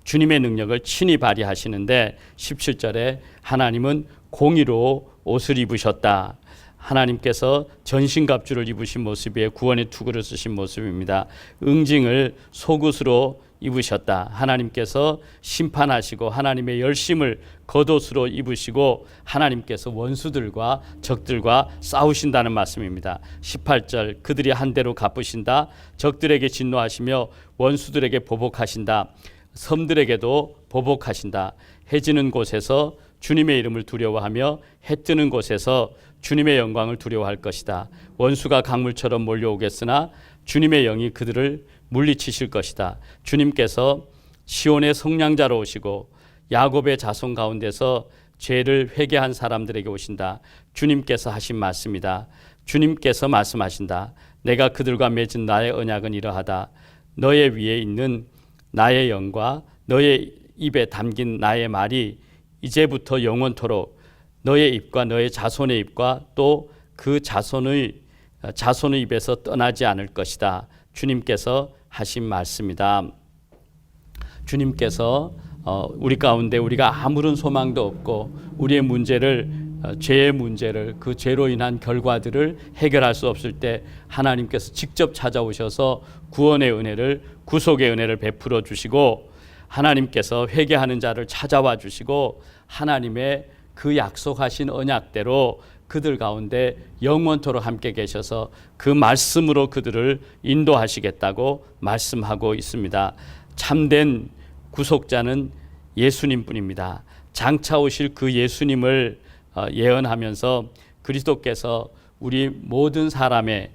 주님의 능력을 친히 발휘하시는데 17절에 하나님은 공의로 옷을 입으셨다. 하나님께서 전신갑주를 입으신 모습이에요. 구원의 투구를 쓰신 모습입니다. 응징을 속옷으로 입으셨다. 하나님께서 심판하시고 하나님의 열심을 겉옷으로 입으시고 하나님께서 원수들과 적들과 싸우신다는 말씀입니다. 18절 그들이 한 대로 갚으신다. 적들에게 진노하시며 원수들에게 보복하신다. 섬들에게도 보복하신다. 해 지는 곳에서 주님의 이름을 두려워하며 해 뜨는 곳에서 주님의 영광을 두려워할 것이다. 원수가 강물처럼 몰려오겠으나 주님의 영이 그들을 물리치실 것이다. 주님께서 시온의 성량자로 오시고 야곱의 자손 가운데서 죄를 회개한 사람들에게 오신다. 주님께서 하신 말씀이다. 주님께서 말씀하신다. 내가 그들과 맺은 나의 언약은 이러하다. 너의 위에 있는 나의 영과 너의 입에 담긴 나의 말이 이제부터 영원토록 너의 입과 너의 자손의 입과 또 그 자손의 입에서 떠나지 않을 것이다. 주님께서 하신 말씀이다. 주님께서 우리 가운데 우리가 아무런 소망도 없고 우리의 문제를 죄의 문제를 그 죄로 인한 결과들을 해결할 수 없을 때 하나님께서 직접 찾아오셔서 구원의 은혜를 구속의 은혜를 베풀어 주시고 하나님께서 회개하는 자를 찾아와 주시고 하나님의 그 약속하신 언약대로 그들 가운데 영원토록 함께 계셔서 그 말씀으로 그들을 인도하시겠다고 말씀하고 있습니다. 참된 구속자는 예수님뿐입니다. 장차 오실 그 예수님을 예언하면서 그리스도께서 우리 모든 사람의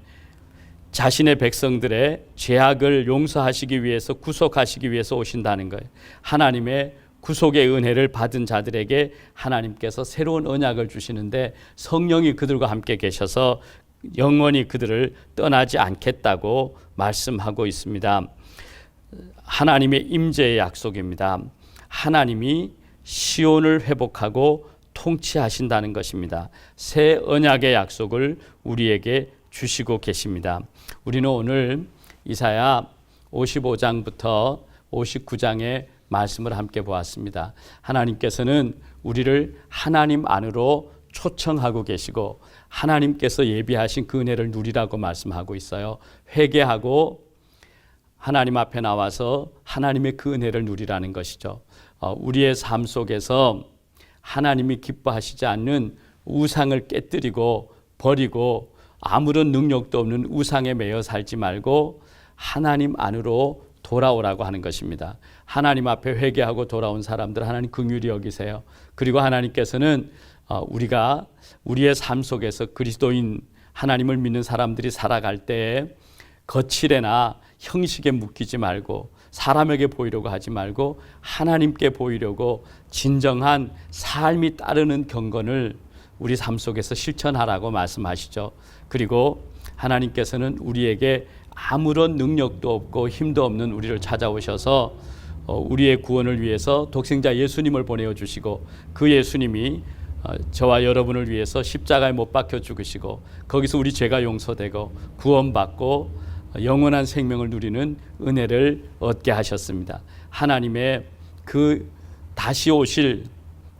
자신의 백성들의 죄악을 용서하시기 위해서 구속하시기 위해서 오신다는 거예요. 하나님의 구속의 은혜를 받은 자들에게 하나님께서 새로운 언약을 주시는데 성령이 그들과 함께 계셔서 영원히 그들을 떠나지 않겠다고 말씀하고 있습니다. 하나님의 임재의 약속입니다. 하나님이 시온을 회복하고 통치하신다는 것입니다. 새 언약의 약속을 우리에게 주시고 계십니다. 우리는 오늘 이사야 55장부터 59장의 말씀을 함께 보았습니다. 하나님께서는 우리를 하나님 안으로 초청하고 계시고 하나님께서 예비하신 그 은혜를 누리라고 말씀하고 있어요. 회개하고 하나님 앞에 나와서 하나님의 그 은혜를 누리라는 것이죠. 우리의 삶 속에서 하나님이 기뻐하시지 않는 우상을 깨뜨리고 버리고 아무런 능력도 없는 우상에 매여 살지 말고 하나님 안으로 돌아오라고 하는 것입니다. 하나님 앞에 회개하고 돌아온 사람들 하나님 긍휼히 여기세요. 그리고 하나님께서는 우리가 우리의 삶 속에서 그리스도인 하나님을 믿는 사람들이 살아갈 때에 거칠에나 형식에 묶이지 말고 사람에게 보이려고 하지 말고 하나님께 보이려고 진정한 삶이 따르는 경건을 우리 삶 속에서 실천하라고 말씀하시죠. 그리고 하나님께서는 우리에게 아무런 능력도 없고 힘도 없는 우리를 찾아오셔서 우리의 구원을 위해서 독생자 예수님을 보내어 주시고 그 예수님이 저와 여러분을 위해서 십자가에 못 박혀 죽으시고 거기서 우리 죄가 용서되고 구원받고 영원한 생명을 누리는 은혜를 얻게 하셨습니다. 하나님의 그 다시 오실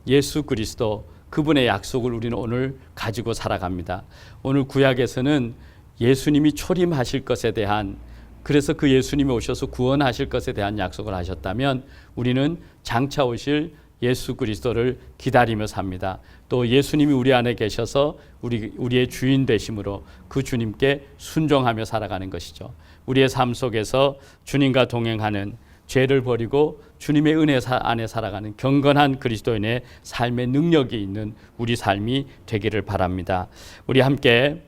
예수 그리스도 그분의 약속을 우리는 오늘 가지고 살아갑니다. 오늘 구약에서는 예수님이 초림하실 것에 대한 그래서 그 예수님이 오셔서 구원하실 것에 대한 약속을 하셨다면 우리는 장차 오실 예수 그리스도를 기다리며 삽니다. 또 예수님이 우리 안에 계셔서 우리의 주인 되심으로 그 주님께 순종하며 살아가는 것이죠. 우리의 삶 속에서 주님과 동행하는 죄를 버리고 주님의 은혜 안에 살아가는 경건한 그리스도인의 삶의 능력이 있는 우리 삶이 되기를 바랍니다. 우리 함께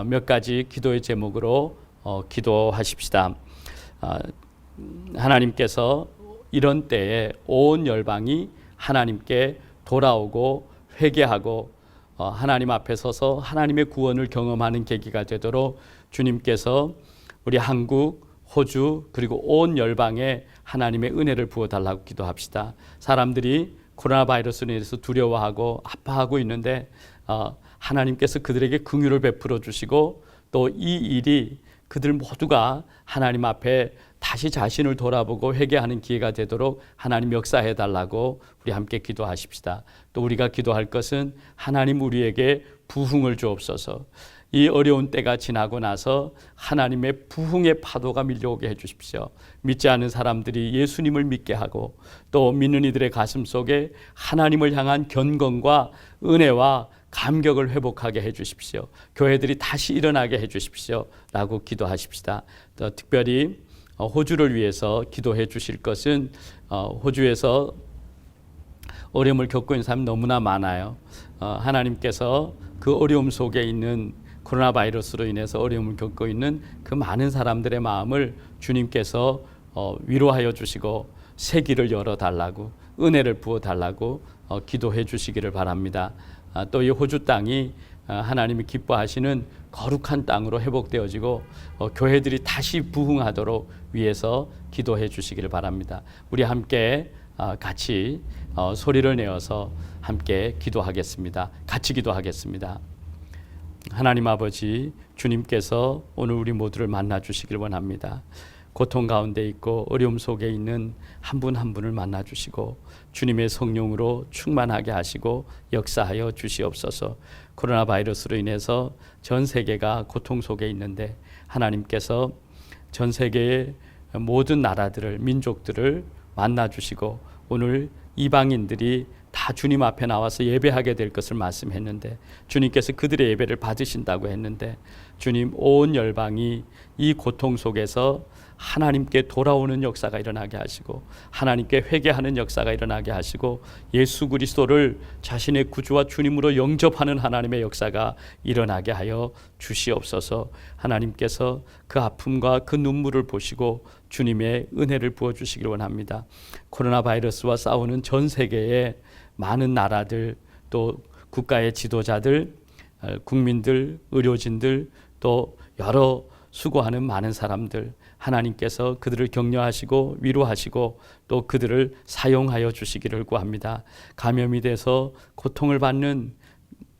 몇 가지 기도의 제목으로 기도하십시다. 하나님께서 이런 때에 온 열방이 하나님께 돌아오고 회개하고 하나님 앞에 서서 하나님의 구원을 경험하는 계기가 되도록 주님께서 우리 한국, 호주 그리고 온 열방에 하나님의 은혜를 부어달라고 기도합시다. 사람들이 코로나 바이러스로 인해서 두려워하고 아파하고 있는데 하나님께서 그들에게 긍휼을 베풀어 주시고 또 이 일이 그들 모두가 하나님 앞에 다시 자신을 돌아보고 회개하는 기회가 되도록 하나님 역사해 달라고 우리 함께 기도하십시다. 또 우리가 기도할 것은 하나님 우리에게 부흥을 주옵소서. 이 어려운 때가 지나고 나서 하나님의 부흥의 파도가 밀려오게 해주십시오. 믿지 않은 사람들이 예수님을 믿게 하고 또 믿는 이들의 가슴 속에 하나님을 향한 견건과 은혜와 감격을 회복하게 해주십시오. 교회들이 다시 일어나게 해주십시오 라고 기도하십시다. 또 특별히 호주를 위해서 기도해 주실 것은 호주에서 어려움을 겪고 있는 사람이 너무나 많아요. 하나님께서 그 어려움 속에 있는 코로나 바이러스로 인해서 어려움을 겪고 있는 그 많은 사람들의 마음을 주님께서 위로하여 주시고 새 길을 열어달라고, 은혜를 부어달라고 기도해 주시기를 바랍니다. 또 이 호주 땅이 하나님이 기뻐하시는 거룩한 땅으로 회복되어지고 교회들이 다시 부흥하도록 위해서 기도해 주시기를 바랍니다. 우리 함께 같이 소리를 내어서 함께 기도하겠습니다. 같이 기도하겠습니다. 하나님 아버지, 주님께서 오늘 우리 모두를 만나 주시길 원합니다. 고통 가운데 있고 어려움 속에 있는 한 분 한 분을 만나 주시고 주님의 성령으로 충만하게 하시고 역사하여 주시옵소서. 코로나 바이러스로 인해서 전 세계가 고통 속에 있는데 하나님께서 전 세계의 모든 나라들을, 민족들을 만나 주시고 오늘 이방인들이 다 주님 앞에 나와서 예배하게 될 것을 말씀했는데 주님께서 그들의 예배를 받으신다고 했는데 주님, 온 열방이 이 고통 속에서 하나님께 돌아오는 역사가 일어나게 하시고 하나님께 회개하는 역사가 일어나게 하시고 예수 그리스도를 자신의 구주와 주님으로 영접하는 하나님의 역사가 일어나게 하여 주시옵소서. 하나님께서 그 아픔과 그 눈물을 보시고 주님의 은혜를 부어주시길 원합니다. 코로나 바이러스와 싸우는 전 세계의 많은 나라들, 또 국가의 지도자들, 국민들, 의료진들, 또 여러 수고하는 많은 사람들, 하나님께서 그들을 격려하시고 위로하시고 또 그들을 사용하여 주시기를 구합니다. 감염이 돼서 고통을 받는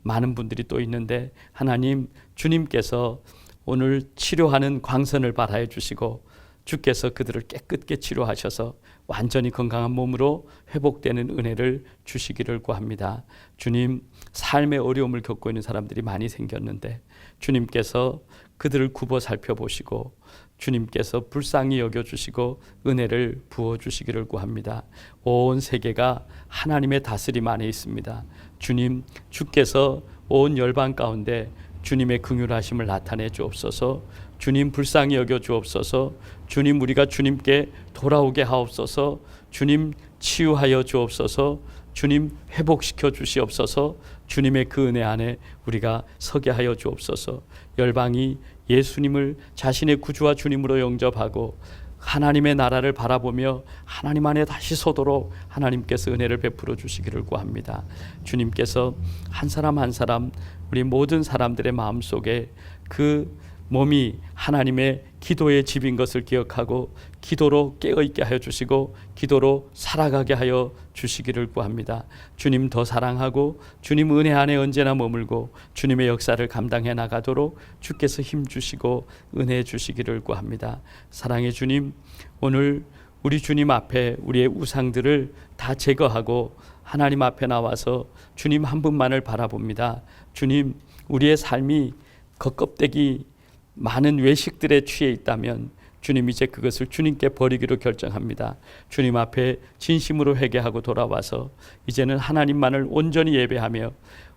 많은 분들이 또 있는데 하나님, 주님께서 오늘 치료하는 광선을 발하여 주시고 주께서 그들을 깨끗게 치료하셔서 완전히 건강한 몸으로 회복되는 은혜를 주시기를 구합니다. 주님, 삶의 어려움을 겪고 있는 사람들이 많이 생겼는데 주님께서 그들을 굽어 살펴보시고 주님께서 불쌍히 여겨주시고 은혜를 부어주시기를 구합니다. 온 세계가 하나님의 다스림 안에 있습니다. 주님, 주께서 온 열방 가운데 주님의 긍휼하심을 나타내 주옵소서. 주님, 불쌍히 여겨 주옵소서. 주님, 우리가 주님께 돌아오게 하옵소서. 주님, 치유하여 주옵소서. 주님, 회복시켜 주시옵소서. 주님의 그 은혜 안에 우리가 서게 하여 주옵소서. 열방이 예수님을 자신의 구주와 주님으로 영접하고 하나님의 나라를 바라보며 하나님 안에 다시 서도록 하나님께서 은혜를 베풀어 주시기를 구합니다. 주님께서 한 사람 한 사람, 우리 모든 사람들의 마음속에 그 몸이 하나님의 기도의 집인 것을 기억하고 기도로 깨어있게 하여 주시고 기도로 살아가게 하여 주시기를 구합니다. 주님 더 사랑하고 주님 은혜 안에 언제나 머물고 주님의 역사를 감당해 나가도록 주께서 힘 주시고 은혜 주시기를 구합니다. 사랑의 주님, 오늘 우리 주님 앞에 우리의 우상들을 다 제거하고 하나님 앞에 나와서 주님 한 분만을 바라봅니다. 주님, 우리의 삶이 겉껍데기 많은 외식들에 취해 있다면 주님, 이제 그것을 주님께 버리기로 결정합니다. 주님 앞에 진심으로 회개하고 돌아와서 이제는 하나님만을 온전히 예배하며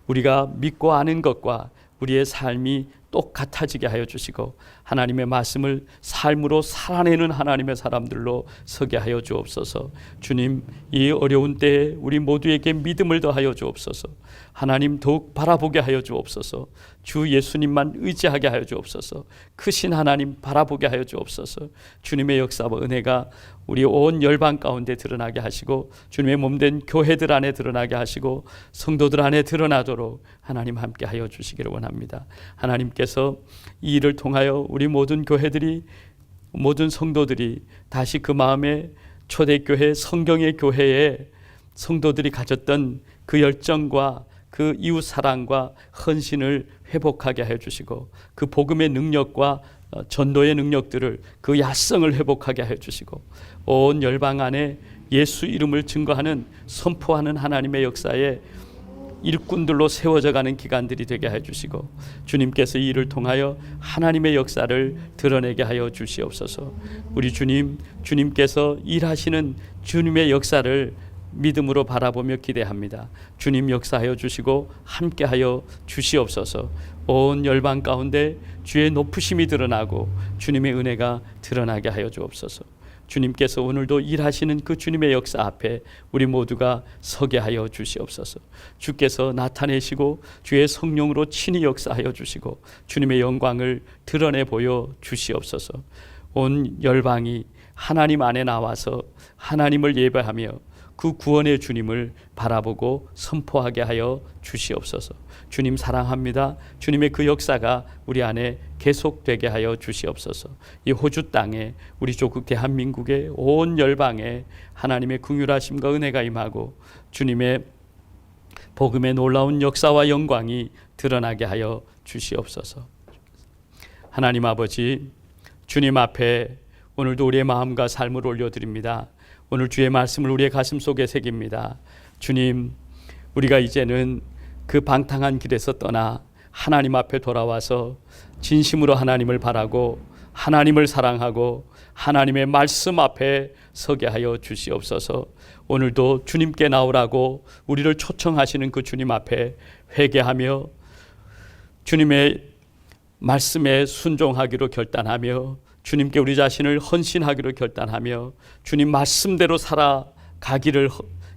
우리가 믿고 아는 것과 우리의 삶이 똑같아지게 하여 주시고 하나님의 말씀을 삶으로 살아내는 하나님의 사람들로 서게 하여 주옵소서. 주님, 이 어려운 때에 우리 모두에게 믿음을 더하여 주옵소서. 하나님 더욱 바라보게 하여 주옵소서. 주 예수님만 의지하게 하여 주옵소서. 크신 하나님 바라보게 하여 주옵소서. 주님의 역사와 은혜가 우리 온 열방 가운데 드러나게 하시고 주님의 몸된 교회들 안에 드러나게 하시고 성도들 안에 드러나도록 하나님 함께 하여 주시기를 원합니다. 하나님께서 이 일을 통하여 우리 모든 교회들이, 모든 성도들이 다시 그 마음에 초대교회, 성경의 교회에 성도들이 가졌던 그 열정과 그 이웃 사랑과 헌신을 회복하게 하여 주시고 그 복음의 능력과 전도의 능력들을, 그 야성을 회복하게 하여 주시고 온 열방 안에 예수 이름을 증거하는, 선포하는 하나님의 역사에 일꾼들로 세워져 가는 기간들이 되게 해 주시고 주님께서 이 일을 통하여 하나님의 역사를 드러내게 하여 주시옵소서. 우리 주님께서 일하시는 주님의 역사를 믿음으로 바라보며 기대합니다. 주님 역사하여 주시고 함께하여 주시옵소서. 온 열방 가운데 주의 높으심이 드러나고 주님의 은혜가 드러나게 하여 주옵소서. 주님께서 오늘도 일하시는 그 주님의 역사 앞에 우리 모두가 서게 하여 주시옵소서. 주께서 나타내시고 주의 성령으로 친히 역사하여 주시고 주님의 영광을 드러내 보여 주시옵소서. 온 열방이 하나님 안에 나와서 하나님을 예배하며 그 구원의 주님을 바라보고 선포하게 하여 주시옵소서. 주님 사랑합니다. 주님의 그 역사가 우리 안에 계속되게 하여 주시옵소서. 이 호주 땅에 우리 조국 대한민국의 온 열방에 하나님의 긍휼하심과 은혜가 임하고 주님의 복음의 놀라운 역사와 영광이 드러나게 하여 주시옵소서. 하나님 아버지, 주님 앞에 오늘도 우리의 마음과 삶을 올려드립니다. 오늘 주의 말씀을 우리의 가슴 속에 새깁니다. 주님, 우리가 이제는 그 방탕한 길에서 떠나 하나님 앞에 돌아와서 진심으로 하나님을 바라고 하나님을 사랑하고 하나님의 말씀 앞에 서게 하여 주시옵소서. 오늘도 주님께 나오라고 우리를 초청하시는 그 주님 앞에 회개하며 주님의 말씀에 순종하기로 결단하며 주님께 우리 자신을 헌신하기로 결단하며 주님 말씀대로 살아가기를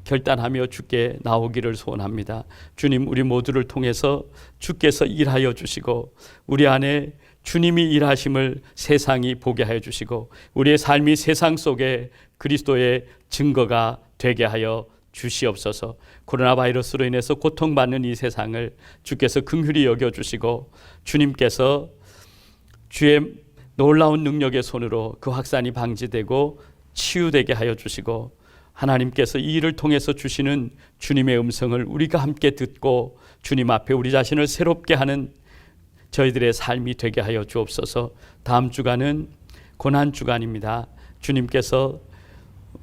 결단하며 주께 나오기를 소원합니다. 주님, 우리 모두를 통해서 주께서 일하여 주시고 우리 안에 주님이 일하심을 세상이 보게 하여 주시고 우리의 삶이 세상 속에 그리스도의 증거가 되게 하여 주시옵소서. 코로나 바이러스로 인해서 고통받는 이 세상을 주께서 긍휼히 여겨주시고 주님께서 주의 놀라운 능력의 손으로 그 확산이 방지되고 치유되게 하여 주시고 하나님께서 이 일을 통해서 주시는 주님의 음성을 우리가 함께 듣고 주님 앞에 우리 자신을 새롭게 하는 저희들의 삶이 되게 하여 주옵소서. 다음 주간은 고난주간입니다. 주님께서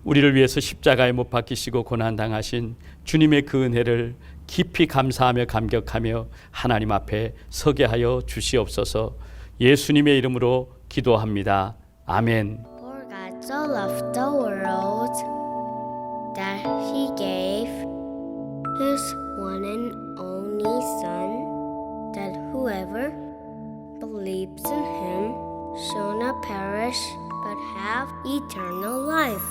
우리를 위해서 십자가에 못 박히시고 고난당하신 주님의 그 은혜를 깊이 감사하며 감격하며 하나님 앞에 서게 하여 주시옵소서. 예수님의 이름으로 기도합니다. 아멘. For God so loved the world that he gave his one and only Son, that whoever believes in him shall not perish but have eternal life.